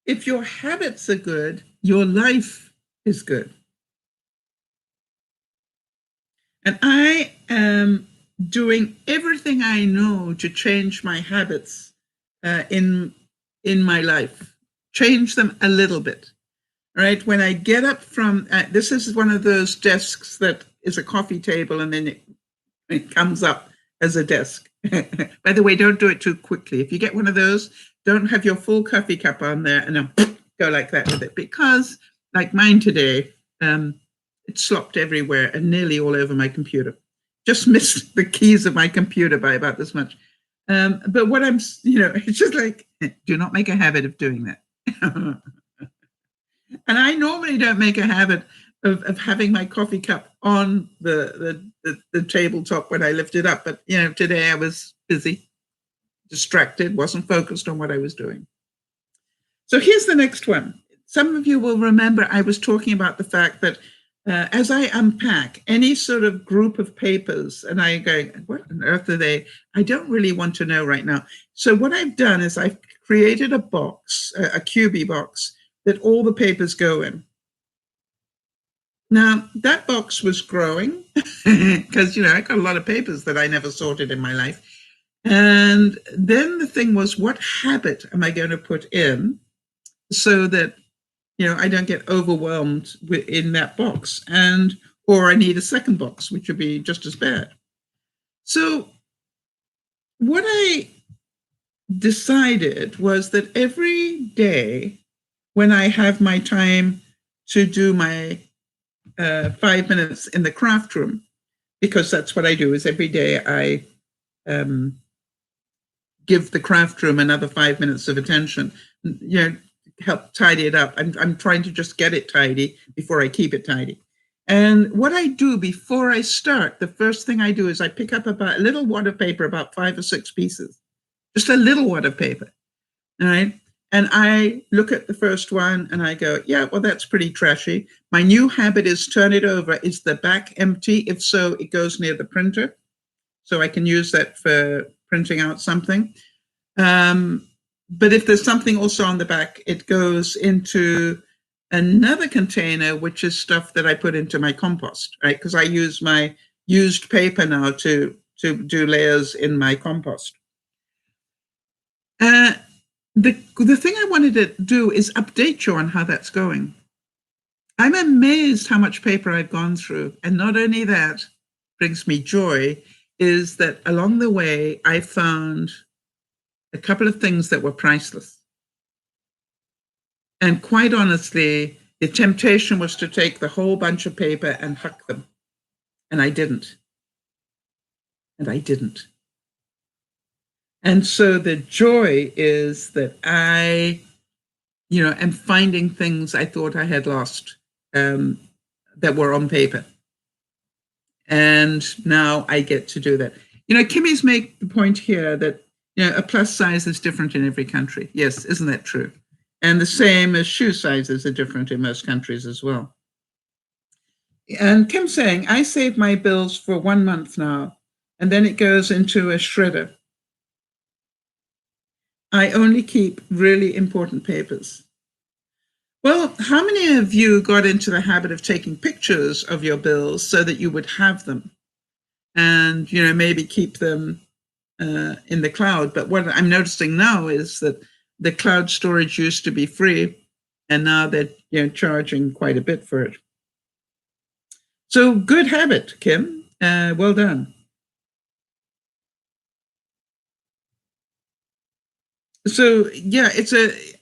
if your habits are good, your life is good. And I am doing everything I know to change my habits in my life, change them a little bit. Right? When I get up from, this is one of those desks that is a coffee table and then it comes up as a desk. By the way, don't do it too quickly. If you get one of those, don't have your full coffee cup on there and then go like that with it, because like mine today, it slopped everywhere and nearly all over my computer. Just missed the keys of my computer by about this much. But what I'm, it's just like, do not make a habit of doing that. And I normally don't make a habit of having my coffee cup on the tabletop when I lift it up. But, today I was busy, distracted, wasn't focused on what I was doing. So here's the next one. Some of you will remember I was talking about the fact that as I unpack any sort of group of papers and I go, what on earth are they? I don't really want to know right now. So what I've done is I've created a box, a QB box, that all the papers go in. Now, that box was growing because, I got a lot of papers that I never sorted in my life. And then the thing was, what habit am I going to put in so that, I don't get overwhelmed in that box, or I need a second box, which would be just as bad. So what I decided was that every day, when I have my time to do my 5 minutes in the craft room, because that's what I do, is every day I give the craft room another 5 minutes of attention, help tidy it up. I'm trying to just get it tidy before I keep it tidy. And what I do before I start, the first thing I do is I pick up about a little wad of paper, about 5 or 6 pieces, just a little wad of paper, all right? And I look at the first one and I go, yeah, well, that's pretty trashy. My new habit is turn it over. Is the back empty? If so, it goes near the printer. So I can use that for printing out something. But if there's something also on the back, it goes into another container, which is stuff that I put into my compost, right? Because I use my used paper now to do layers in my compost. The thing I wanted to do is update you on how that's going. I'm amazed how much paper I've gone through. And not only that brings me joy, is that along the way, I found a couple of things that were priceless. And quite honestly, the temptation was to take the whole bunch of paper and huck them. And I didn't. And so the joy is that I, am finding things I thought I had lost that were on paper. And now I get to do that. Kimmy's make the point here that, a plus size is different in every country. Yes, isn't that true? And the same as shoe sizes are different in most countries as well. And Kim's saying, I save my bills for 1 month now, and then it goes into a shredder. I only keep really important papers. Well, how many of you got into the habit of taking pictures of your bills so that you would have them and, maybe keep them in the cloud? But what I'm noticing now is that the cloud storage used to be free, and now they're charging quite a bit for it. So good habit, Kim. Well done. So yeah,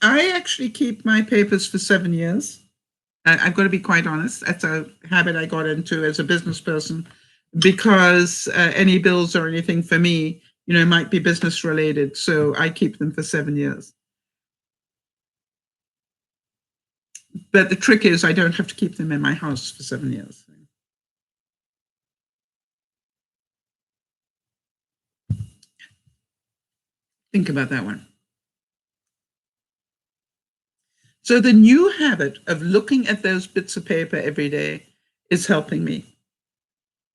I actually keep my papers for 7 years. I've got to be quite honest. That's a habit I got into as a business person, because any bills or anything for me It might be business related, so I keep them for 7 years. But the trick is I don't have to keep them in my house for 7 years. Think about that one. So the new habit of looking at those bits of paper every day is helping me.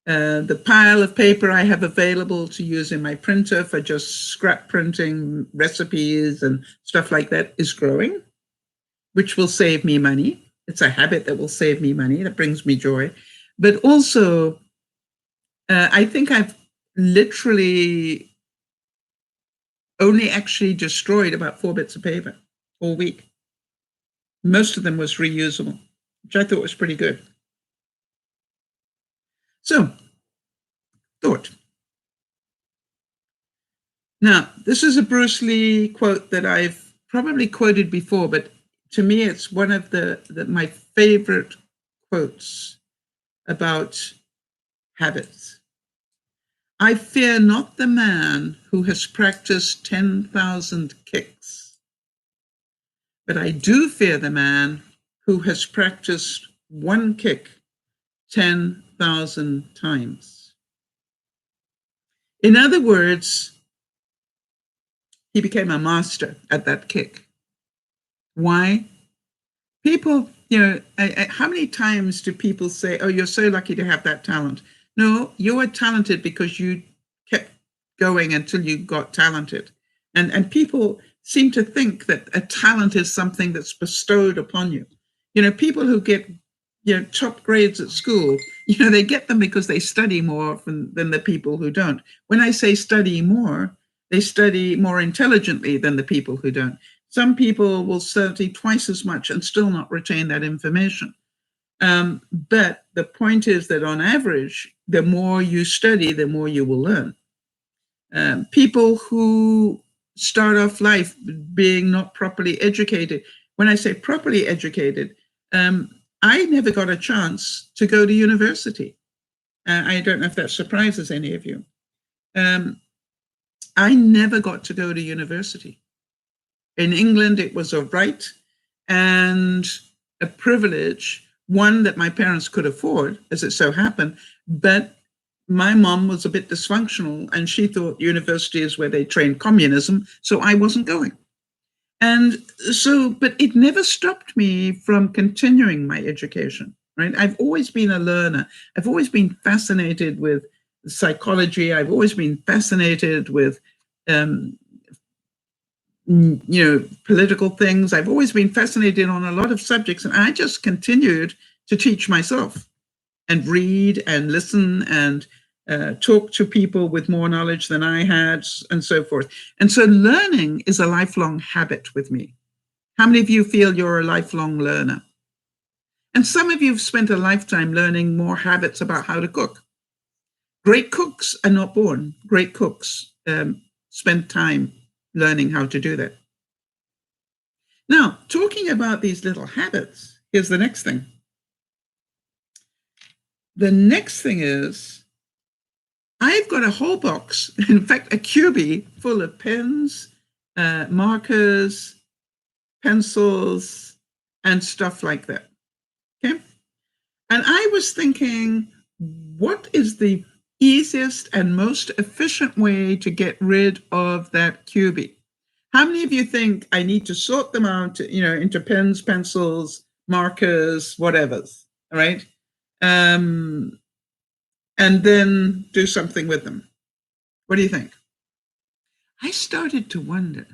The pile of paper I have available to use in my printer for just scrap printing recipes and stuff like that is growing, which will save me money. It's a habit that will save me money, that brings me joy. But also, I think I've literally only actually destroyed about 4 bits of paper all week. Most of them was reusable, which I thought was pretty good. So, thought. Now, this is a Bruce Lee quote that I've probably quoted before, but to me, it's one of my favorite quotes about habits. I fear not the man who has practiced 10,000 kicks, but I do fear the man who has practiced one kick 10,000 times. In other words, he became a master at that kick. Why? People, how many times do people say, oh, you're so lucky to have that talent? No, you are talented because you kept going until you got talented. And people seem to think that a talent is something that's bestowed upon you. People who get top grades at school, they get them because they study more than the people who don't. When I say study more, they study more intelligently than the people who don't. Some people will study twice as much and still not retain that information. But the point is that on average, the more you study, the more you will learn. People who start off life being not properly educated, when I say properly educated, I never got a chance to go to university. I don't know if that surprises any of you. I never got to go to university. In England, it was a right and a privilege, one that my parents could afford, as it so happened, but my mom was a bit dysfunctional and she thought university is where they trained communism, so I wasn't going. And so, but it never stopped me from continuing my education, right? I've always been a learner. I've always been fascinated with psychology. I've always been fascinated with, political things. I've always been fascinated on a lot of subjects, and I just continued to teach myself and read and listen and talk to people with more knowledge than I had, and so forth. And so learning is a lifelong habit with me. How many of you feel you're a lifelong learner? And some of you have spent a lifetime learning more habits about how to cook. Great cooks are not born. Great cooks spend time learning how to do that. Now, talking about these little habits, here's the next thing. The next thing is, I've got a whole box, in fact, a cubie full of pens, markers, pencils, and stuff like that. Okay? And I was thinking, what is the easiest and most efficient way to get rid of that cubie? How many of you think I need to sort them out, into pens, pencils, markers, whatevers, all right? And then do something with them? What do you think? I started to wonder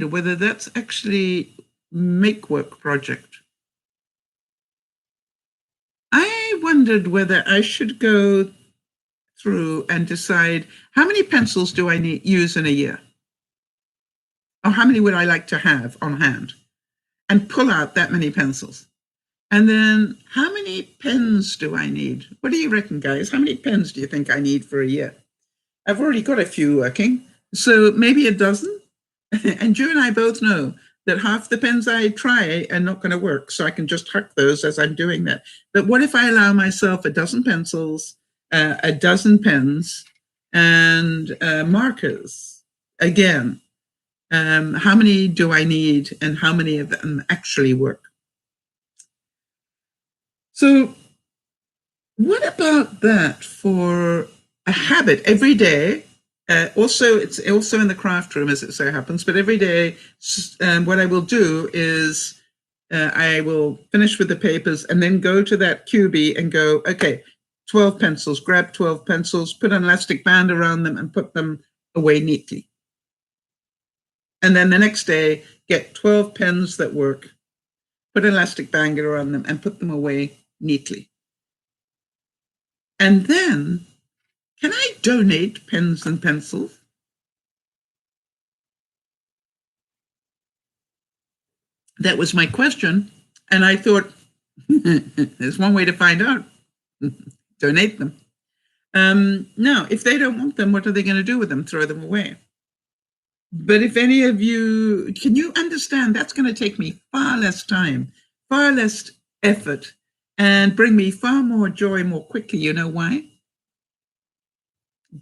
whether that's actually make work project. I wondered whether I should go through and decide how many pencils do I use in a year? Or how many would I like to have on hand? And pull out that many pencils. And then how many pens do I need? What do you reckon, guys? How many pens do you think I need for a year? I've already got a few working, so maybe a dozen. And you and I both know that half the pens I try are not going to work, so I can just huck those as I'm doing that. But what if I allow myself a dozen pencils, a dozen pens, and markers. Again, how many do I need and how many of them actually work? So what about that for a habit every day? Also, it's also in the craft room as it so happens, but every day what I will do is I will finish with the papers and then go to that QB and go, okay, 12 pencils, grab 12 pencils, put an elastic band around them and put them away neatly. And then the next day, get 12 pens that work, put an elastic band around them and put them away neatly. And then, can I donate pens and pencils? That was my question. And I thought, there's one way to find out. Donate them. Now, if they don't want them, what are they going to do with them? Throw them away. But if any of you, can you understand that's going to take me far less time, far less effort, and bring me far more joy more quickly. You know why?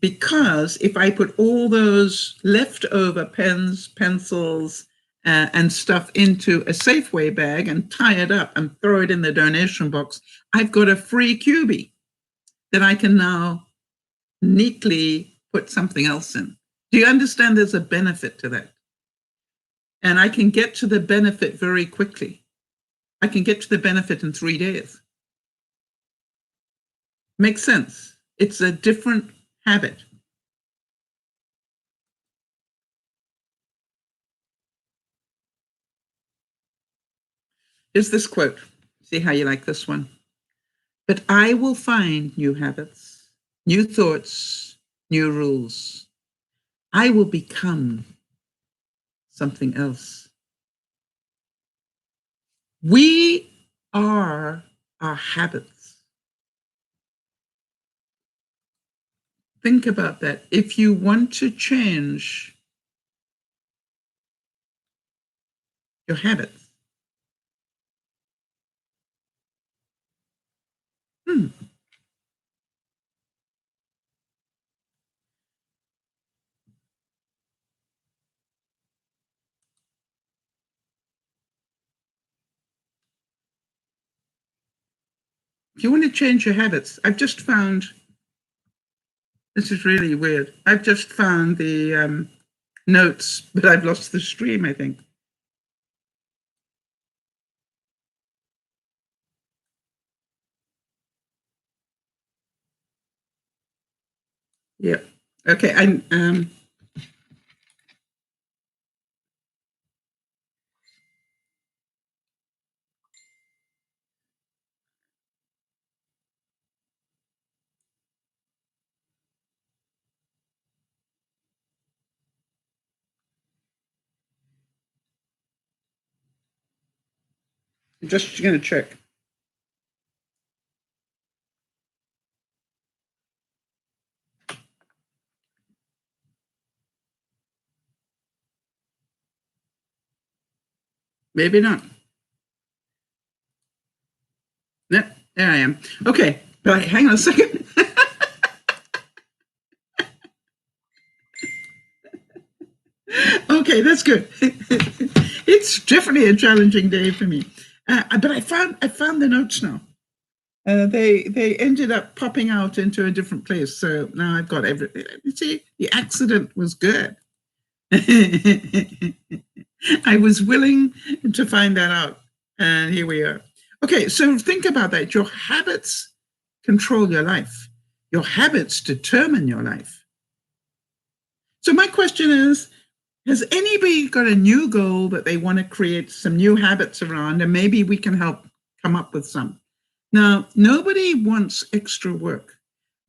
Because if I put all those leftover pens, pencils, and stuff into a Safeway bag and tie it up and throw it in the donation box, I've got a free QB that I can now neatly put something else in. Do you understand there's a benefit to that? And I can get to the benefit very quickly. I can get to the benefit in 3 days. Makes sense. It's a different habit. Here's this quote. See how you like this one. But I will find new habits, new thoughts, new rules. I will become something else. We are our habits. Think about that. If you want to change your habits, if you want to change your habits, I've just found, this is really weird. I've just found the notes, but I've lost the stream, I think. Yeah. Okay. I'm just going to check. Maybe not. No, there I am. Okay, but hang on a second. Okay, that's good. It's definitely a challenging day for me, but I found the notes now. They ended up popping out into a different place, so now I've got everything. You see, the accident was good. I was willing to find that out, and here we are. Okay, so think about that. Your habits control your life. Your habits determine your life. So my question is, has anybody got a new goal that they want to create some new habits around, and maybe we can help come up with some? Now, nobody wants extra work,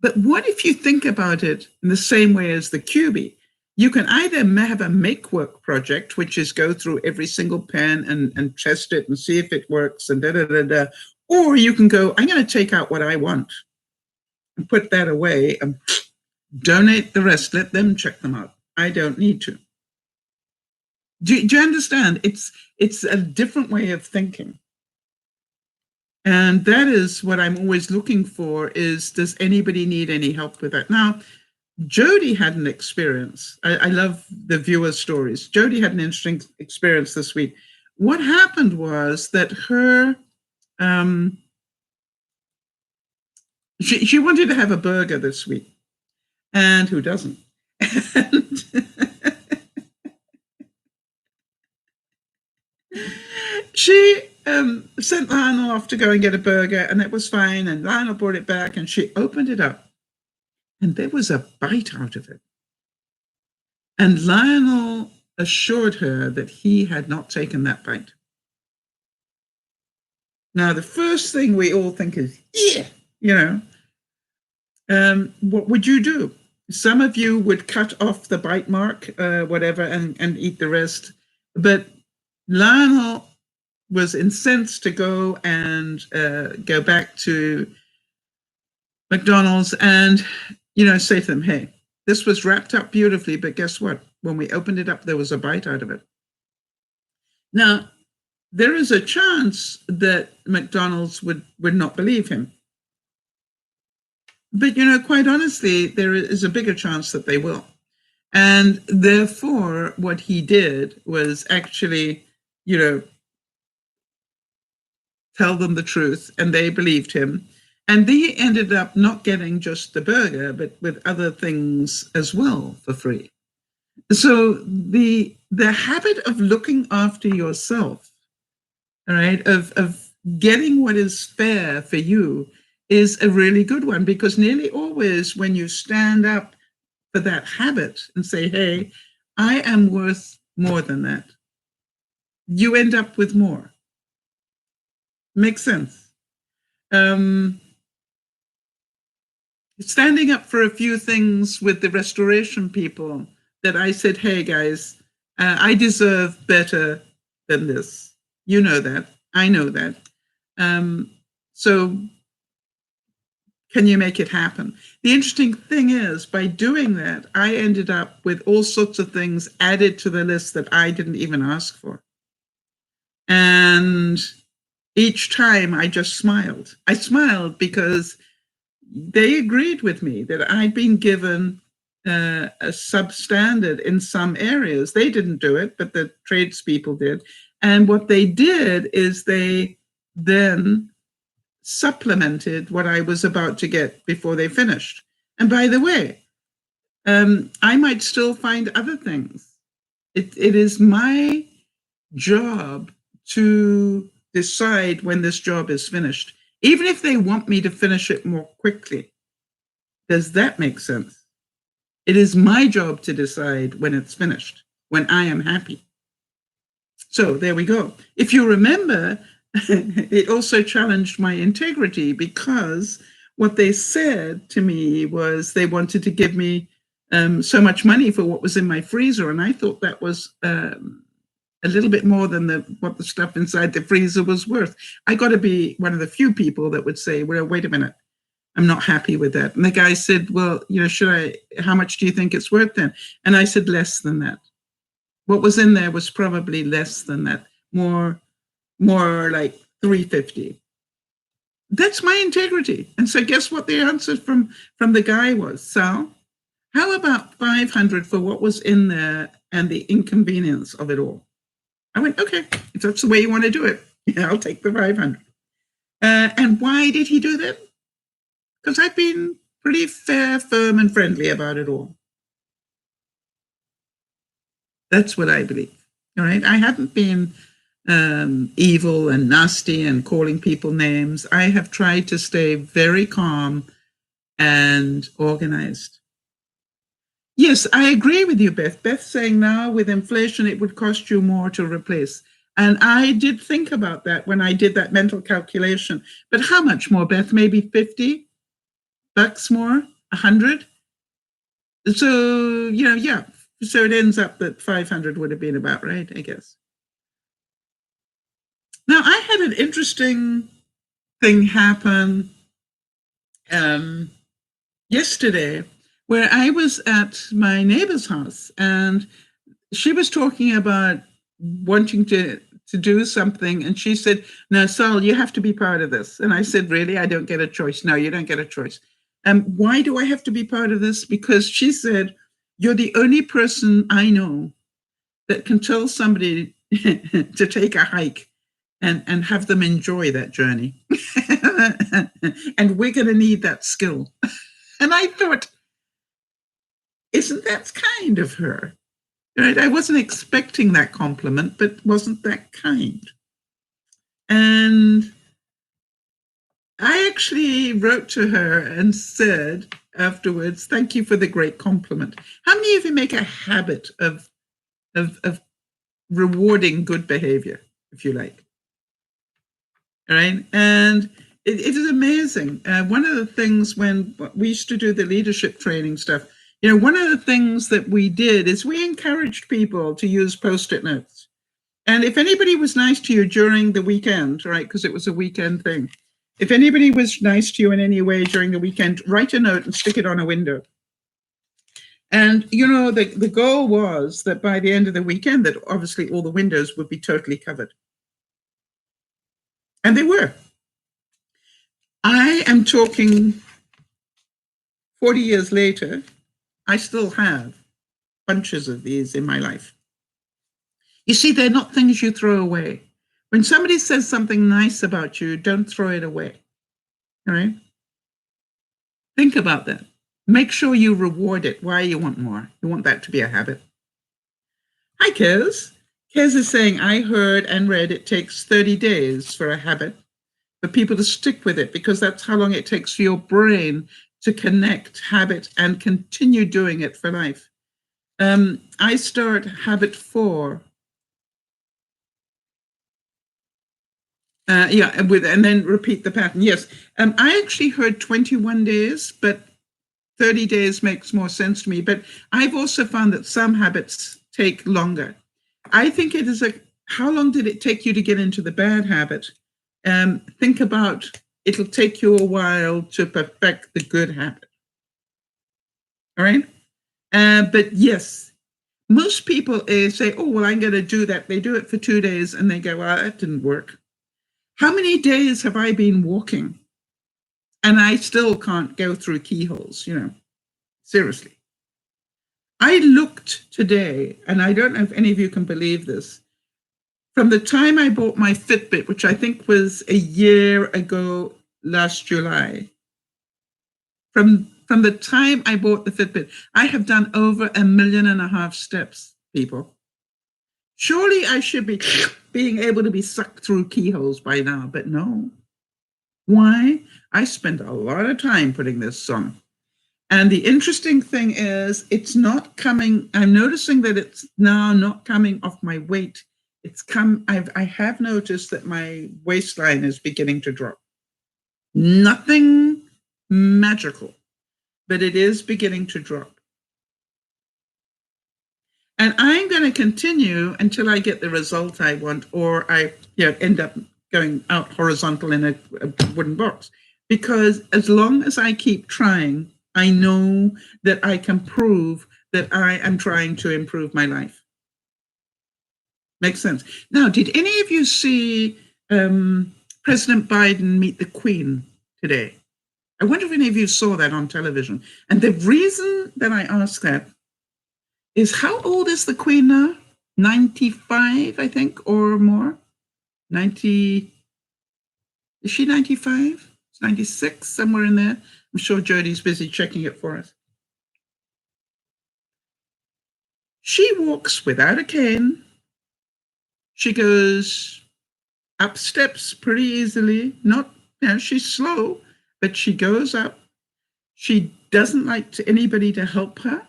but what if you think about it in the same way as the QB? You can either have a make work project, which is go through every single pen and test it and see if it works and da-da-da-da, or you can go, I'm going to take out what I want and put that away and donate the rest. Let them check them out. I don't need to. Do you understand? It's a different way of thinking. And that is what I'm always looking for is, does anybody need any help with that? Now, Jody had an experience. I love the viewer stories. Jody had an interesting experience this week. What happened was that her, she wanted to have a burger this week. And who doesn't? And she sent Lionel off to go and get a burger, and it was fine. And Lionel brought it back, and she opened it up, and there was a bite out of it. And Lionel assured her that he had not taken that bite. Now, the first thing we all think is, yeah, what would you do? Some of you would cut off the bite mark, whatever, and eat the rest. But Lionel was incensed to go and go back to McDonald's and, say to them, hey, this was wrapped up beautifully, but guess what? When we opened it up, there was a bite out of it. Now, there is a chance that McDonald's would not believe him. But, quite honestly, there is a bigger chance that they will. And therefore, what he did was actually, tell them the truth, and they believed him. And they ended up not getting just the burger, but with other things as well for free. So the habit of looking after yourself, all right, of getting what is fair for you is a really good one, because nearly always when you stand up for that habit and say, hey, I am worth more than that, you end up with more. Makes sense. Standing up for a few things with the restoration people that I said, hey guys, I deserve better than this. You know that. I know that. So can you make it happen? The interesting thing is, by doing that, I ended up with all sorts of things added to the list that I didn't even ask for. And each time I just smiled. I smiled because they agreed with me that I'd been given a substandard in some areas. They didn't do it, but the tradespeople did. And what they did is they then supplemented what I was about to get before they finished. And by the way, I might still find other things. It is my job to decide when this job is finished, even if they want me to finish it more quickly. Does that make sense? It is my job to decide when it's finished, when I am happy. So there we go. If you remember, it also challenged my integrity, because what they said to me was they wanted to give me so much money for what was in my freezer. And I thought that was a little bit more than what the stuff inside the freezer was worth. I got to be one of the few people that would say, well, wait a minute, I'm not happy with that. And the guy said, well, how much do you think it's worth then? And I said, less than that. What was in there was probably less than that, more like $350. That's my integrity. And so guess what the answer from the guy was? Sal, how about $500 for what was in there and the inconvenience of it all? I went, okay, if that's the way you want to do it, yeah, I'll take the $500. And why did he do that? Because I've been pretty fair, firm, and friendly about it all. That's what I believe. All right. I haven't been evil and nasty and calling people names. I have tried to stay very calm and organized. Yes, I agree with you, Beth. Beth's saying now with inflation, it would cost you more to replace. And I did think about that when I did that mental calculation. But how much more, Beth? Maybe $50 more, 100? So, yeah. So it ends up that 500 would have been about right, I guess. Now, I had an interesting thing happen yesterday where I was at my neighbor's house, and she was talking about wanting to to do something. And she said, no, Sal, you have to be part of this. And I said, really? I don't get a choice. No, you don't get a choice. Why do I have to be part of this? Because she said, you're the only person I know that can tell somebody to take a hike and have them enjoy that journey. And we're going to need that skill. And I thought, isn't that kind of her? Right? I wasn't expecting that compliment, but wasn't that kind? And I actually wrote to her and said afterwards, thank you for the great compliment. How many of you make a habit of rewarding good behavior, if you like? All right. And it is amazing. One of the things when we used to do the leadership training stuff, one of the things that we did is we encouraged people to use Post-it notes. And if anybody was nice to you during the weekend, right, because it was a weekend thing, if anybody was nice to you in any way during the weekend, write a note and stick it on a window. And, the goal was that by the end of the weekend, that obviously all the windows would be totally covered. And they were. I am talking 40 years later, I still have bunches of these in my life. You see, they're not things you throw away. When somebody says something nice about you, don't throw it away. All right? Think about that. Make sure you reward it. Why you want more? You want that to be a habit. Hi, Kez. Kez is saying, I heard and read it takes 30 days for a habit, for people to stick with it, because that's how long it takes for your brain to connect habit and continue doing it for life. I start habit 4. And then repeat the pattern. Yes. I actually heard 21 days, but 30 days makes more sense to me. But I've also found that some habits take longer. I think it is how long did it take you to get into the bad habit? Think about, it'll take you a while to perfect the good habit. All right. But yes, most people say, oh, well, I'm going to do that. They do it for 2 days and they go, well, that didn't work. How many days have I been walking and I still can't go through keyholes, seriously. I looked today, and I don't know if any of you can believe this, from the time I bought my Fitbit, which I think was a year ago last July, from the time I bought the Fitbit, I have done over 1.5 million steps, people. Surely I should be being able to be sucked through keyholes by now, but no. Why? I spent a lot of time putting this on. And the interesting thing is, it's not coming. I'm noticing that it's now not coming off my weight. I have noticed that my waistline is beginning to drop. Nothing magical, but it is beginning to drop. And I'm going to continue until I get the result I want, or I end up going out horizontal in a wooden box. Because as long as I keep trying, I know that I can prove that I am trying to improve my life. Makes sense. Now, did any of you see President Biden meet the Queen today? I wonder if any of you saw that on television. And the reason that I ask that is, how old is the Queen now? 95, I think, or more? 90, is she 95? 96, somewhere in there. I'm sure Jodie's busy checking it for us. She walks without a cane. She goes up steps pretty easily. Not, she's slow, but she goes up. She doesn't like anybody to help her.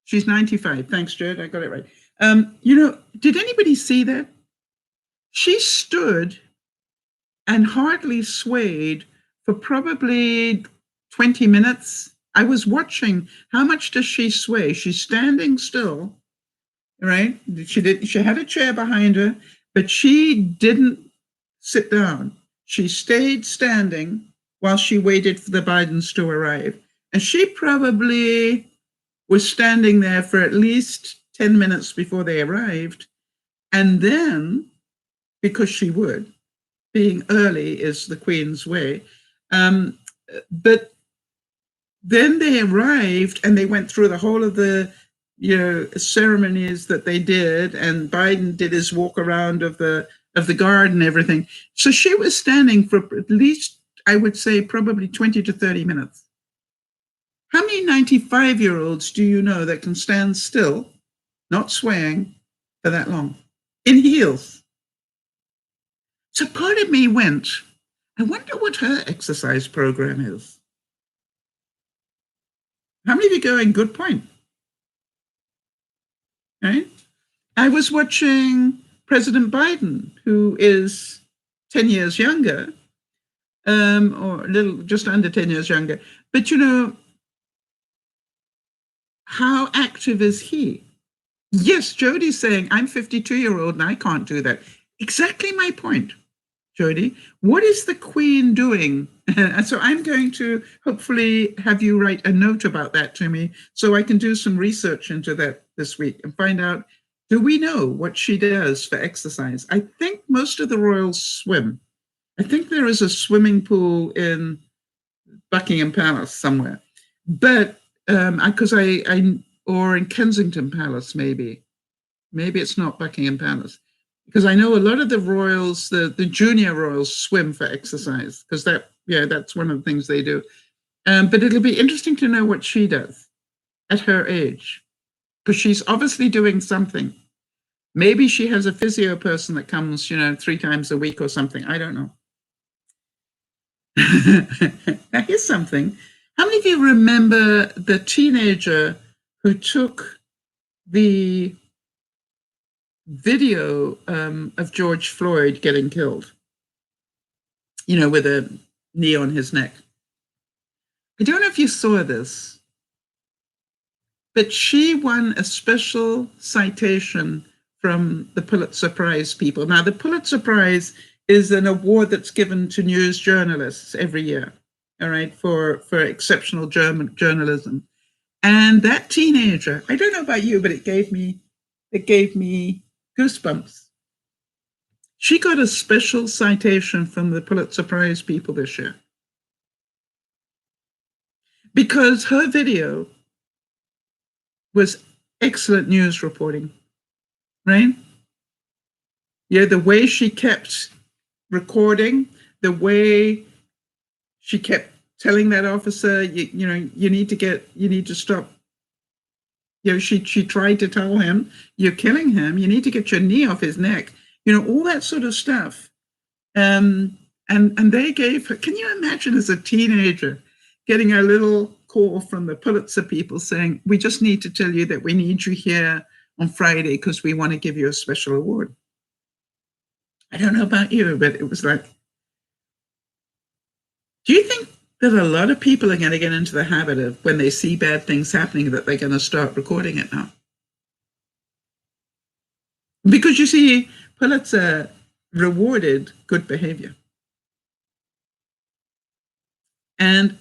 She's 95. Thanks, Jod. I got it right. Did anybody see that? She stood and hardly swayed for probably 20 minutes. I was watching. How much does she sway? She's standing still, right? She had a chair behind her, but she didn't sit down. She stayed standing while she waited for the Bidens to arrive. And she probably was standing there for at least 10 minutes before they arrived. And then because she would. Being early is the Queen's way. But then they arrived and they went through the whole of the ceremonies that they did, and Biden did his walk around of the guard and everything. So she was standing for at least, I would say, probably 20 to 30 minutes. How many 95-year-olds do you know that can stand still, not swaying, for that long, in heels? So part of me went, I wonder what her exercise program is. How many of you going, good point? Right? I was watching President Biden, who is 10 years younger, or a little, just under 10 years younger. But how active is he? Yes, Jodi's saying, I'm 52-year-old and I can't do that. Exactly my point, Jodi. What is the Queen doing? And so I'm going to hopefully have you write a note about that to me so I can do some research into that this week and find out, do we know what she does for exercise? I think most of the royals swim. I think there is a swimming pool in Buckingham Palace somewhere. But because or in Kensington Palace, maybe it's not Buckingham Palace, because I know a lot of the royals, the junior royals, swim for exercise, because that's one of the things they do. But it'll be interesting to know what she does at her age, because she's obviously doing something. Maybe she has a physio person that comes, 3 times a week or something. I don't know. Now here's something. How many of you remember the teenager who took the video of George Floyd getting killed, with a knee on his neck? I don't know if you saw this, but she won a special citation from the Pulitzer Prize people. Now, the Pulitzer Prize is an award that's given to news journalists every year, all right, for exceptional journalism. And that teenager, I don't know about you, but it gave me goosebumps. She got a special citation from the Pulitzer Prize people this year because her video was excellent news reporting, right? Yeah, the way she kept recording, the way she kept telling that officer, you need to stop. She tried to tell him, you're killing him. You need to get your knee off his neck. All that sort of stuff. And they gave her, can you imagine as a teenager getting a little call from the Pulitzer people saying, we just need to tell you that we need you here on Friday because we want to give you a special award. I don't know about you, but it was like, do you think that a lot of people are going to get into the habit of when they see bad things happening that they're going to start recording it now? Because you see, Pulitzer rewarded good behavior. And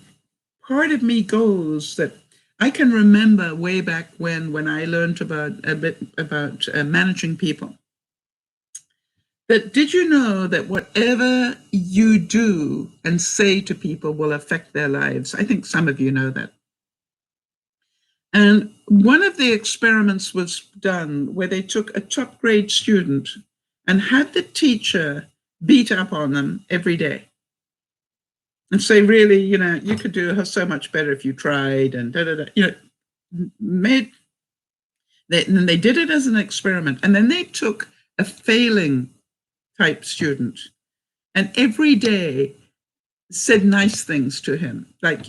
part of me goes that I can remember way back when I learned a bit about managing people. That did you know that whatever you do and say to people will affect their lives? I think some of you know that. And one of the experiments was done where they took a top grade student and had the teacher beat up on them every day and say, really, you could do so much better if you tried, and and they did it as an experiment. And then they took a failing type student and every day said nice things to him. Like,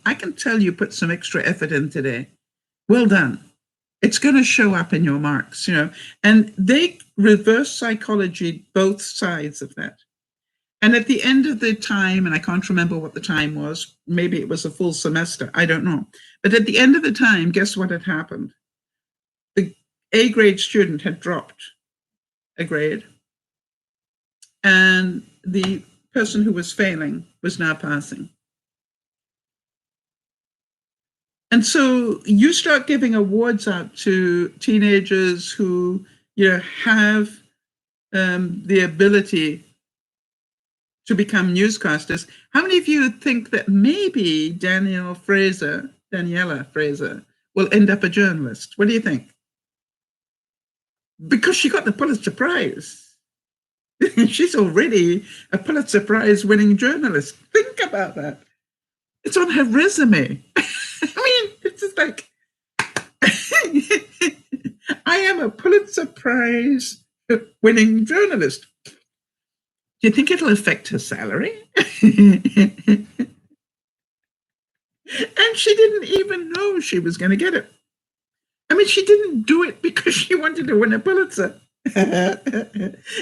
I can tell you put some extra effort in today. Well done. It's going to show up in your marks, and they reverse psychology both sides of that. And at the end of the time, and I can't remember what the time was, maybe it was a full semester, I don't know. But at the end of the time, guess what had happened? The A grade student had dropped a grade, and the person who was failing was now passing. And so you start giving awards out to teenagers who, have the ability to become newscasters. How many of you think that maybe Daniela Fraser will end up a journalist? What do you think? Because she got the Pulitzer Prize. She's already a Pulitzer Prize winning journalist. Think about that. It's on her resume. I mean, it's just like, I am a Pulitzer Prize winning journalist. Do you think it'll affect her salary? And she didn't even know she was going to get it. I mean, she didn't do it because she wanted to win a Pulitzer.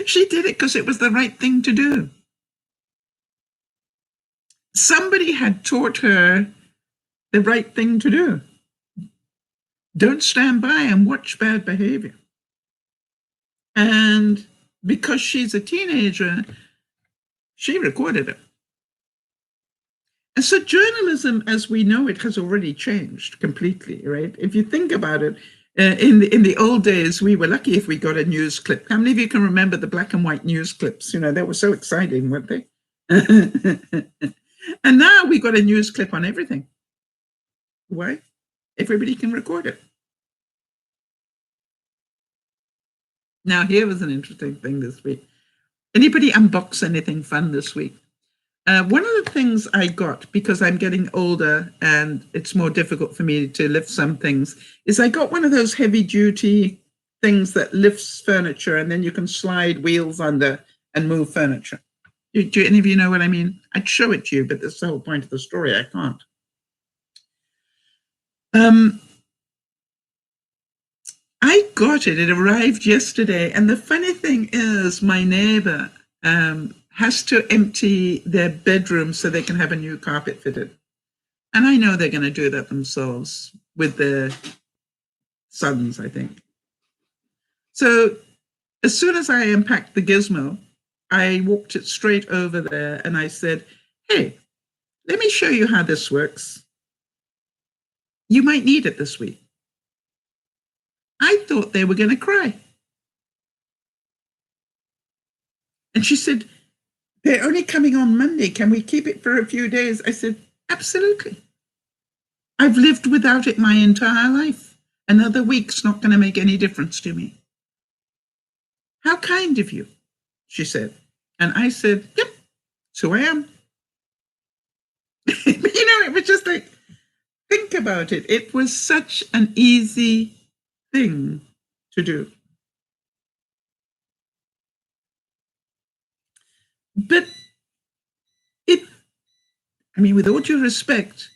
She did it because it was the right thing to do. Somebody had taught her the right thing to do. Don't stand by and watch bad behavior. And because she's a teenager, she recorded it. And so journalism as we know it has already changed completely, right? If you think about it, in the old days, we were lucky if we got a news clip. How many of you can remember the black and white news clips? You know, they were so exciting, weren't they? And now we got a news clip on everything. Why? Everybody can record it. Now, here was an interesting thing this week. Anybody unbox anything fun this week? One of the things I got, because I'm getting older and it's more difficult for me to lift some things, is I got one of those heavy-duty things that lifts furniture and then you can slide wheels under and move furniture. Do any of you know what I mean? I'd show it to you, but that's the whole point of the story. I can't. I got it. It arrived yesterday. And the funny thing is my neighbor has to empty their bedroom so they can have a new carpet fitted. And I know they're going to do that themselves with their sons, I think. So as soon as I unpacked the gizmo, I walked it straight over there and I said, hey, let me show you how this works. You might need it this week. I thought they were going to cry. And she said, they're only coming on Monday. Can we keep it for a few days? I said, absolutely. I've lived without it my entire life. Another week's not going to make any difference to me. How kind of you, she said. And I said, yep, that's who I am. You know, it was just like, think about it. It was such an easy thing to do. But I mean, with all due respect,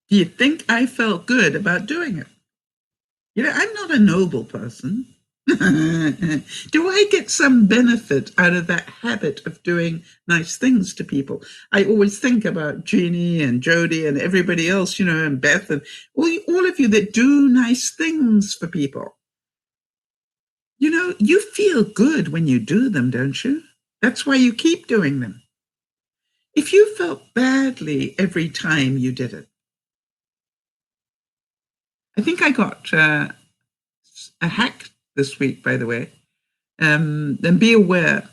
do you think I felt good about doing it? You know, I'm not a noble person. Do I get some benefit out of that habit of doing nice things to people? I always think about Jeannie and Jody and everybody else, you know, and Beth and all of you that do nice things for people. You know, you feel good when you do them, don't you? That's why you keep doing them. If you felt badly every time you did it, I think I got a hack this week, by the way. And be aware.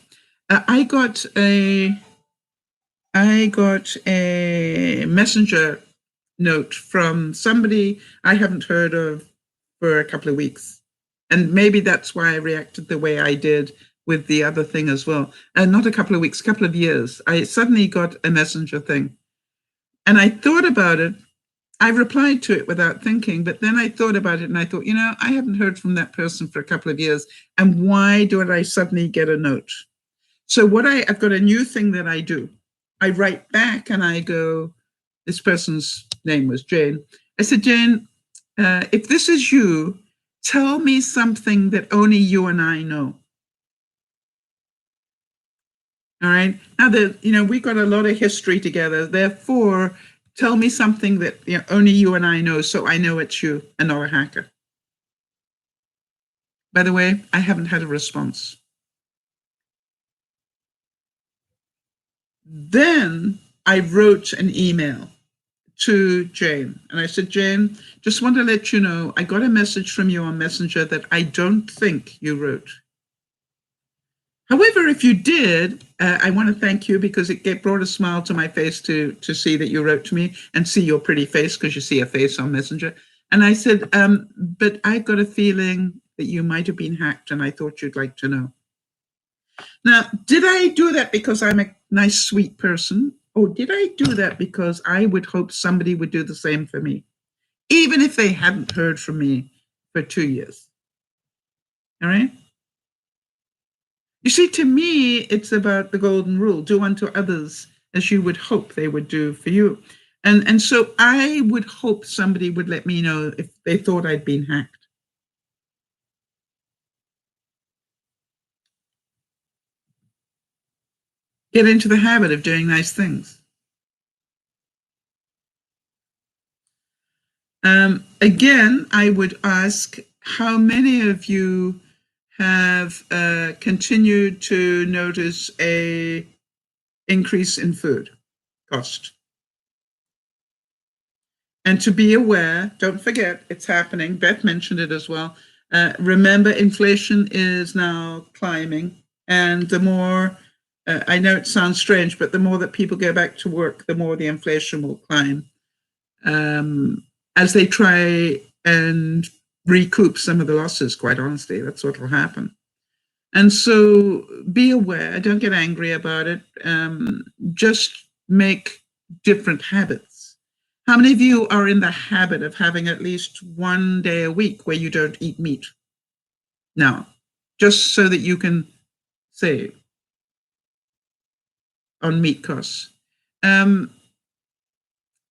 I got a messenger note from somebody I haven't heard of for a couple of weeks. And maybe that's why I reacted the way I did with the other thing as well. And not a couple of weeks, a couple of years. I suddenly got a messenger thing. And I thought about it. I replied to it without thinking, but then I thought about it and I thought, you know, I haven't heard from that person for a couple of years. And why do I suddenly get a note? So I've got a new thing that I do. I write back and I go, this person's name was Jane. I said, Jane, if this is you, tell me something that only you and I know. All right. Now that, you know, we got a lot of history together. Therefore, tell me something that only you and I know, so I know it's you and not a hacker. By the way, I haven't had a response. Then I wrote an email to Jane. And I said, Jane, just want to let you know, I got a message from you on Messenger that I don't think you wrote. However, if you did, I want to thank you because it brought a smile to my face to see that you wrote to me and see your pretty face, because you see a face on Messenger. And I said, but I got a feeling that you might have been hacked, and I thought you'd like to know. Now, did I do that because I'm a nice, sweet person? Or did I do that because I would hope somebody would do the same for me, even if they hadn't heard from me for 2 years? All right? You see, to me, it's about the golden rule: do unto others as you would hope they would do for you. And so I would hope somebody would let me know if they thought I'd been hacked. Get into the habit of doing nice things. Again, I would ask, how many of you have continued to notice a increase in food cost? And to be aware, don't forget, it's happening. Beth mentioned it as well. Remember, inflation is now climbing. And the more, I know it sounds strange, but the more that people go back to work, the more the inflation will climb. As they try and recoup some of the losses, quite honestly, that's what will happen. And so be aware, don't get angry about it. Just make different habits. How many of you are in the habit of having at least one day a week where you don't eat meat? Now, just so that you can save on meat costs.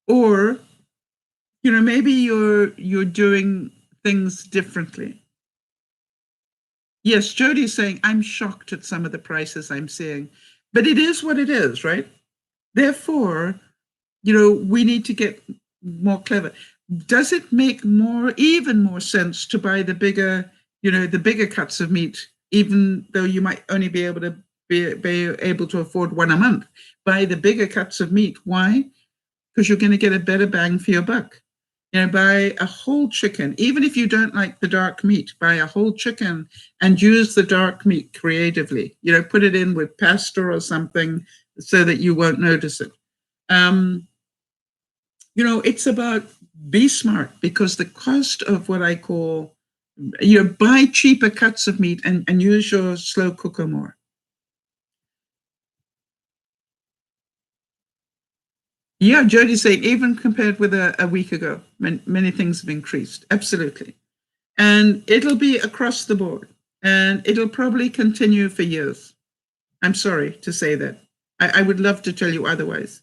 Or, you know, maybe you're doing things differently. Yes, Jody's saying, I'm shocked at some of the prices I'm seeing. But it is what it is, right? Therefore, you know, we need to get more clever. Does it make even more sense to buy the bigger, you know, the bigger cuts of meat, even though you might only be able to afford one a month? Buy the bigger cuts of meat. Why? Because you're going to get a better bang for your buck. You know, buy a whole chicken, even if you don't like the dark meat, buy a whole chicken and use the dark meat creatively. You know, put it in with pasta or something so that you won't notice it. You know, it's about be smart, because the cost of what I call, you know, buy cheaper cuts of meat and use your slow cooker more. Yeah, Jody's saying, even compared with a week ago, many things have increased. Absolutely. And it'll be across the board. And it'll probably continue for years. I'm sorry to say that. I would love to tell you otherwise.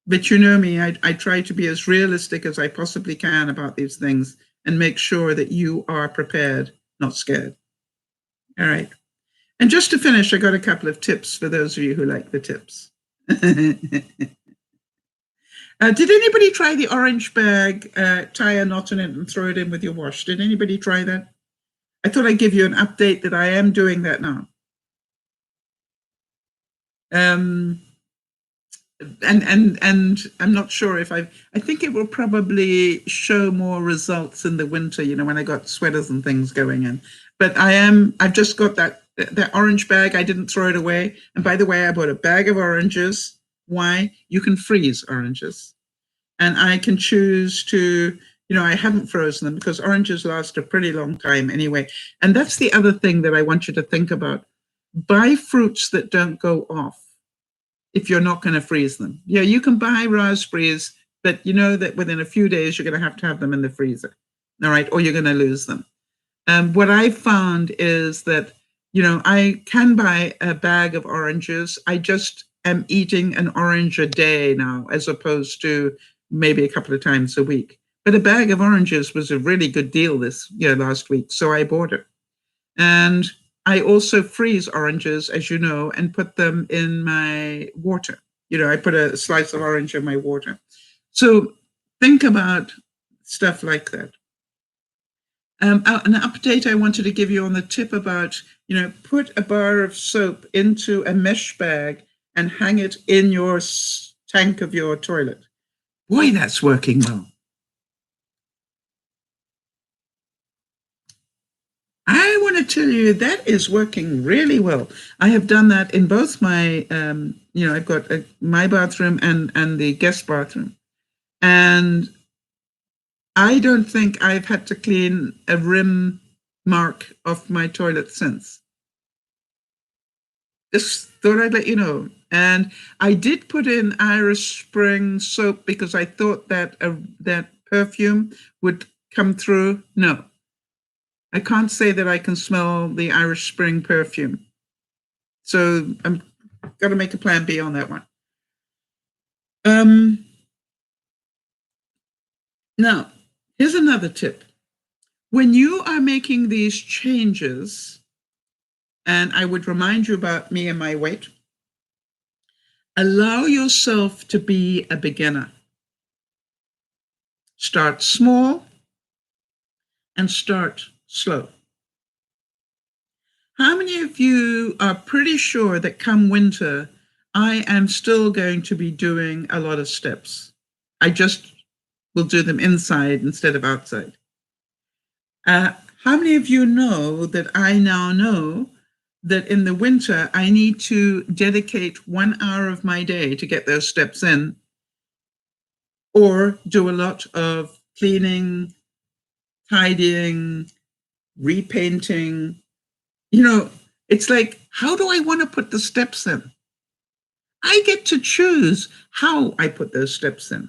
But you know me, I try to be as realistic as I possibly can about these things and make sure that you are prepared, not scared. All right. And just to finish, I got a couple of tips for those of you who like the tips. Did anybody try the orange bag, tie a knot in it and throw it in with your wash? Did anybody try that? I thought I'd give you an update that I am doing that now. And I'm not sure if I think it will probably show more results in the winter, you know, when I got sweaters and things going in. But I've just got that orange bag. I didn't throw it away. And by the way, I bought a bag of oranges. Why? You can freeze oranges. And I can choose to, you know, I haven't frozen them because oranges last a pretty long time anyway. And that's the other thing that I want you to think about. Buy fruits that don't go off if you're not going to freeze them. Yeah, you can buy raspberries, but you know that within a few days, you're going to have them in the freezer. All right, or you're going to lose them. What I found is that, you know, I can buy a bag of oranges. I just am eating an orange a day now, as opposed to maybe a couple of times a week. But a bag of oranges was a really good deal last week, so I bought it. And I also freeze oranges, as you know, and put them in my water. You know, I put a slice of orange in my water. So think about stuff like that. An update I wanted to give you on the tip about, you know, put a bar of soap into a mesh bag and hang it in your tank of your toilet. Boy, that's working well. I want to tell you, that is working really well. I have done that in both my, I've got my bathroom and the guest bathroom. And I don't think I've had to clean a rim mark off my toilet since. Just thought I'd let you know. And I did put in Irish Spring soap because I thought that that perfume would come through. No, I can't say that I can smell the Irish Spring perfume. So I'm got to make a plan B on that one. Now, here's another tip. When you are making these changes, and I would remind you about me and my weight, allow yourself to be a beginner. Start small and start slow. How many of you are pretty sure that come winter, I am still going to be doing a lot of steps? I just will do them inside instead of outside. How many of you know that I now know that in the winter, I need to dedicate 1 hour of my day to get those steps in, or do a lot of cleaning, tidying, repainting? You know, it's like, how do I want to put the steps in? I get to choose how I put those steps in.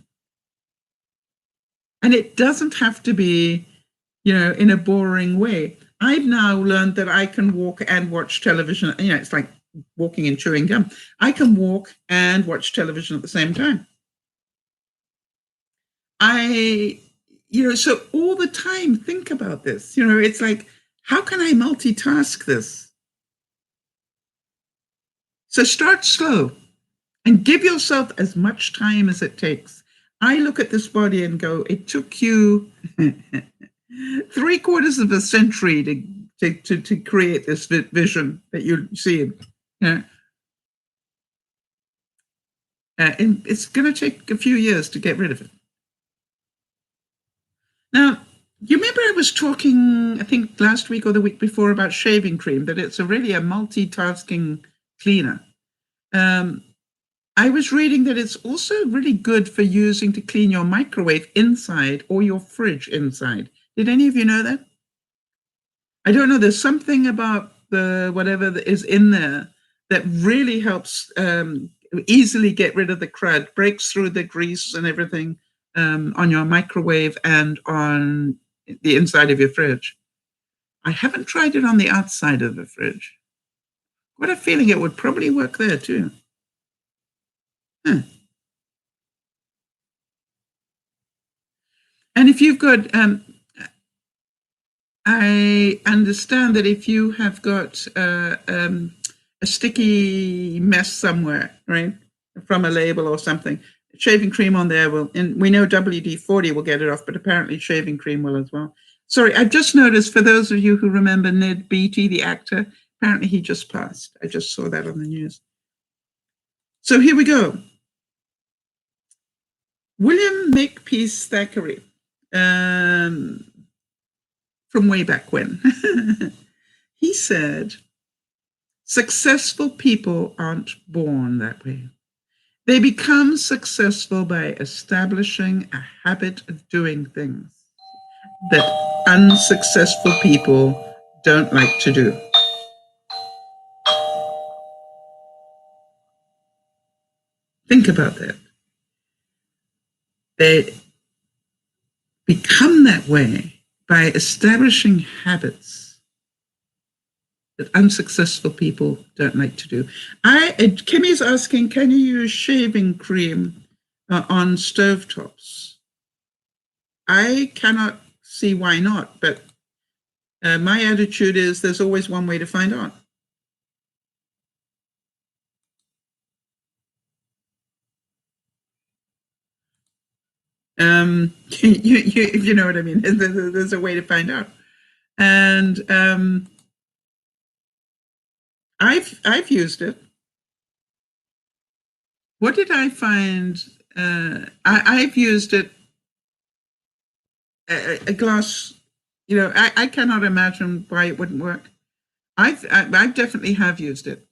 And it doesn't have to be, in a boring way. I've now learned that I can walk and watch television. It's like walking and chewing gum. I can walk and watch television at the same time. So all the time, think about this. It's like, how can I multitask this? So start slow and give yourself as much time as it takes. I look at this body and go, it took you 3/4 of a century to create this vision that you're seeing. And it's going to take a few years to get rid of it. Now, you remember I was talking, I think last week or the week before, about shaving cream, that it's really a multitasking cleaner. I was reading that it's also really good for using to clean your microwave inside or your fridge inside. Did any of you know that? I don't know. There's something about the whatever that is in there that really helps easily get rid of the crud, breaks through the grease and everything on your microwave and on the inside of your fridge. I haven't tried it on the outside of the fridge. Got a feeling it would probably work there too. Huh. And if you've got, I understand that if you have got a sticky mess somewhere, right, from a label or something, shaving cream on there will, and we know WD-40 will get it off, but apparently shaving cream will as well. Sorry, I've just noticed, for those of you who remember Ned Beatty, the actor, apparently he just passed. I just saw that on the news. So here we go. William Makepeace Thackeray, from way back when, he said, successful people aren't born that way. They become successful by establishing a habit of doing things that unsuccessful people don't like to do. Think about that. They become that way by establishing habits that unsuccessful people don't like to do. Kimmy's asking, can you use shaving cream on stovetops? I cannot see why not, but my attitude is there's always one way to find out. You know what I mean? There's a way to find out. And I've used it. What did I find? I've used it. A glass. I cannot imagine why it wouldn't work. I definitely have used it.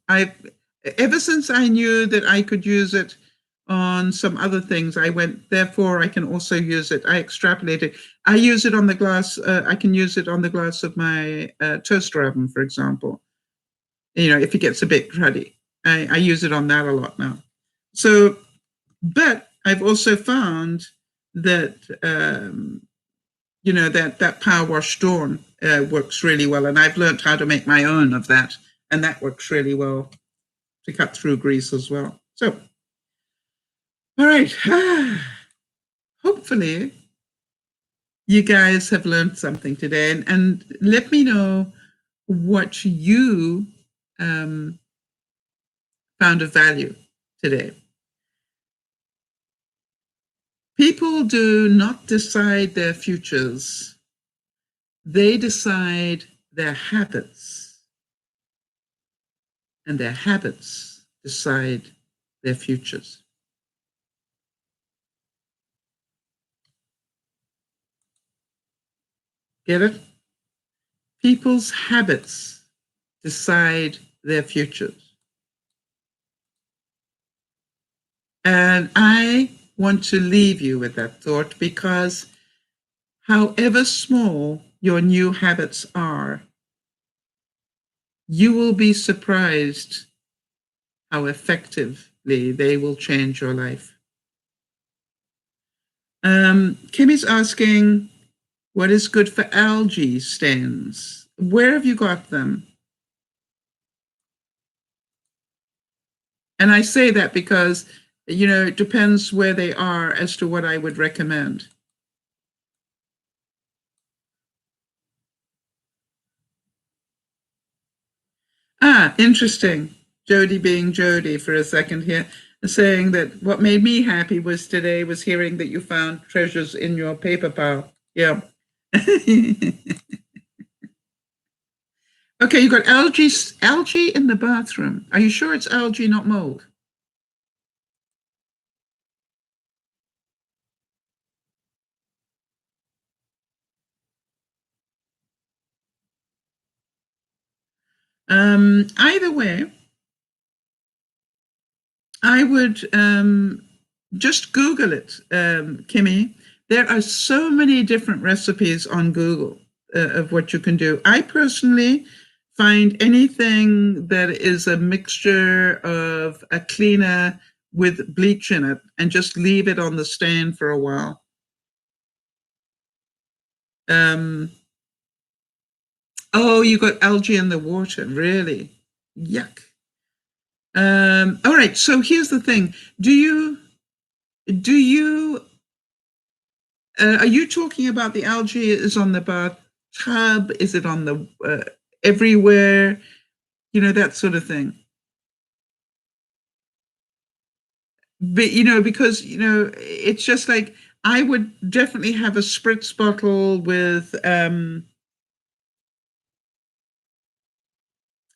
Ever since I knew that I could use it on some other things, I went, therefore I can also use it. I extrapolated. I use it on the glass. I can use it on the glass of my toaster oven, for example. You know, if it gets a bit cruddy, I use it on that a lot now. So, but I've also found that, you know, that power wash Dawn works really well. And I've learned how to make my own of that. And that works really well to cut through grease as well. So, all right. Hopefully you guys have learned something today, and let me know what you found of value today. People do not decide their futures. They decide their habits, and their habits decide their futures. Get it? People's habits decide their futures. And I want to leave you with that thought, because however small your new habits are, you will be surprised how effectively they will change your life. Kimmy's asking, what is good for algae stains? Where have you got them? And I say that because, you know, it depends where they are as to what I would recommend. Ah, interesting. Jody being Jody for a second here, saying that what made me happy was today was hearing that you found treasures in your paper pile. Yeah. Okay, you got algae in the bathroom. Are you sure it's algae, not mold? Either way, I would just Google it, Kimmy. There are so many different recipes on Google of what you can do. I personally find anything that is a mixture of a cleaner with bleach in it and just leave it on the stand for a while. Oh, you got algae in the water, really? Yuck. All right, so here's the thing. Do you are you talking about the algae is on the bathtub? Is it on the everywhere? You know, that sort of thing. But, you know, because, you know, it's just like, I would definitely have a spritz bottle with a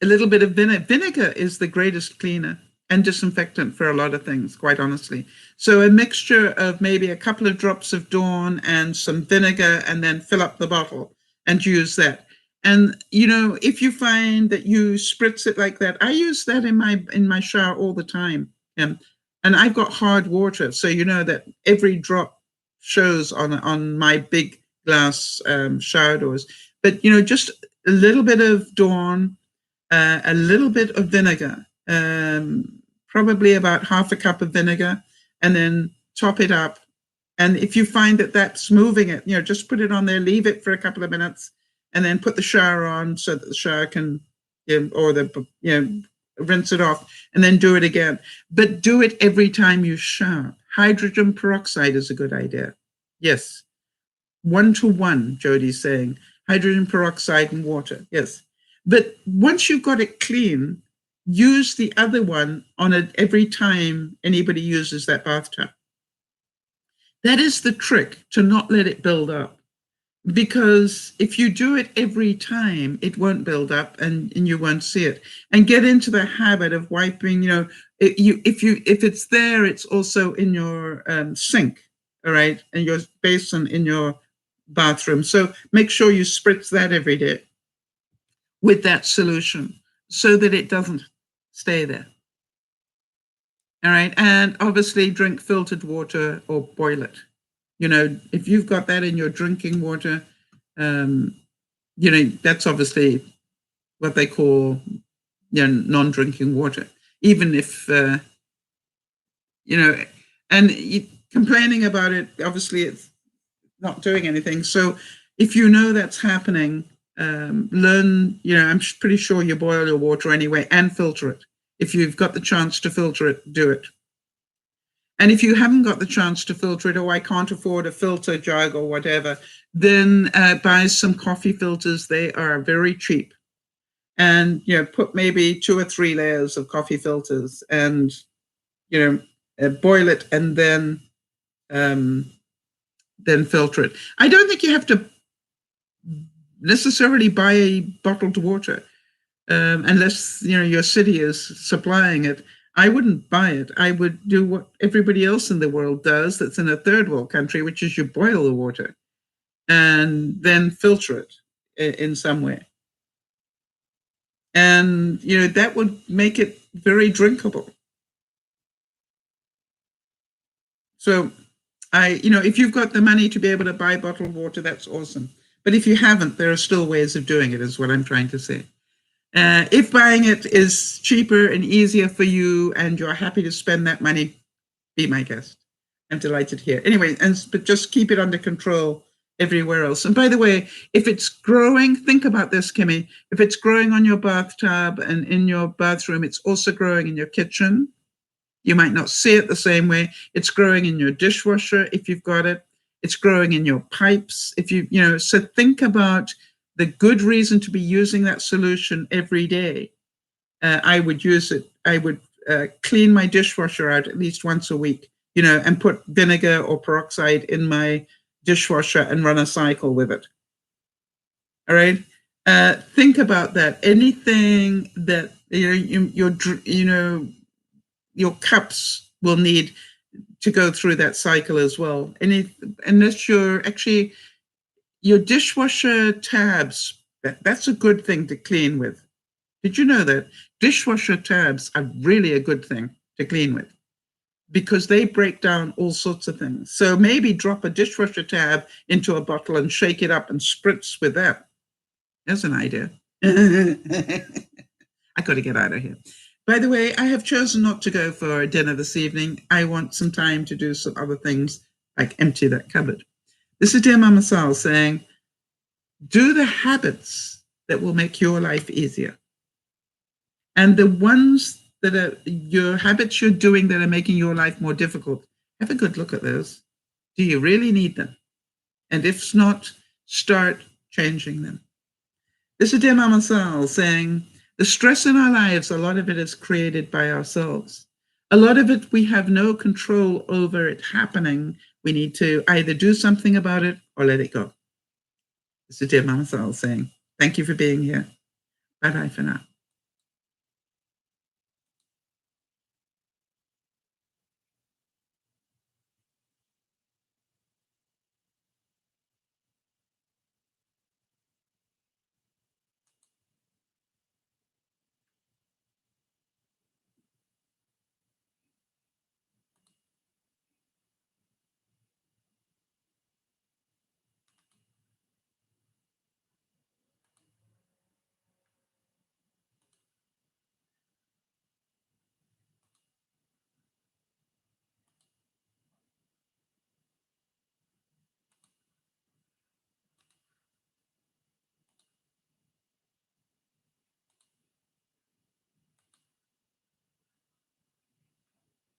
little bit of vinegar. Vinegar is the greatest cleaner and disinfectant for a lot of things, quite honestly. So a mixture of maybe a couple of drops of Dawn and some vinegar, and then fill up the bottle and use that. And, you know, if you find that you spritz it like that, I use that in my shower all the time. And I've got hard water, so you know that every drop shows on my big glass shower doors. But, you know, just a little bit of Dawn, a little bit of vinegar, probably about half a cup of vinegar, and then top it up. And if you find that that's moving it, you know, just put it on there, leave it for a couple of minutes, and then put the shower on so that the shower can, or the, you know, rinse it off, and then do it again. But do it every time you shower. Hydrogen peroxide is a good idea. Yes. 1-to-1, Jody's saying. Hydrogen peroxide and water. Yes. But once you've got it clean, use the other one on it every time anybody uses that bathtub. That is the trick, to not let it build up. Because if you do it every time, it won't build up, and you won't see it. And get into the habit of wiping, you know, if it's there, it's also in your sink, all right, and your basin in your bathroom. So make sure you spritz that every day. with that solution so that it doesn't stay there. All right. And obviously drink filtered water or boil it. You know, if you've got that in your drinking water, you know, that's obviously what they call, you know, non-drinking water. Even if, you know, and complaining about it, obviously it's not doing anything. So if you know that's happening, learn, you know, I'm pretty sure you boil your water anyway and filter it. If you've got the chance to filter it, do it. And if you haven't got the chance to filter it, or I can't afford a filter jug or whatever, then buy some coffee filters. They are very cheap. And, you know, put maybe 2 or 3 layers of coffee filters and, you know, boil it and then filter it. I don't think you have to necessarily buy bottled water unless, you know, your city is supplying it. I wouldn't buy it. I would do what everybody else in the world does that's in a third world country, which is you boil the water and then filter it in some way. And, you know, that would make it very drinkable. So you know, if you've got the money to be able to buy bottled water, that's awesome. But if you haven't, there are still ways of doing it, is what I'm trying to say. If buying it is cheaper and easier for you and you're happy to spend that money, be my guest. I'm delighted here. Anyway, but just keep it under control everywhere else. And by the way, if it's growing, think about this, Kimmy. If it's growing on your bathtub and in your bathroom, it's also growing in your kitchen. You might not see it the same way. It's growing in your dishwasher if you've got it. It's growing in your pipes. If you know, so think about the good reason to be using that solution every day. I would use it. I would clean my dishwasher out at least once a week, you know, and put vinegar or peroxide in my dishwasher and run a cycle with it. All right. Think about that. Anything that, you know, your cups will need to go through that cycle as well. Unless you're actually, your dishwasher tabs, that's a good thing to clean with. Did you know that? Dishwasher tabs are really a good thing to clean with because they break down all sorts of things. So maybe drop a dishwasher tab into a bottle and shake it up and spritz with that. There's an idea. I got to get out of here. By the way, I have chosen not to go for dinner this evening. I want some time to do some other things, like empty that cupboard. This is DearMamaSal saying, do the habits that will make your life easier. And the ones that are your habits you're doing that are making your life more difficult, have a good look at those. Do you really need them? And if not, start changing them. This is DearMamaSal saying, the stress in our lives, a lot of it is created by ourselves. A lot of it, we have no control over it happening. We need to either do something about it or let it go. This is DearMamaSal saying, thank you for being here. Bye-bye for now.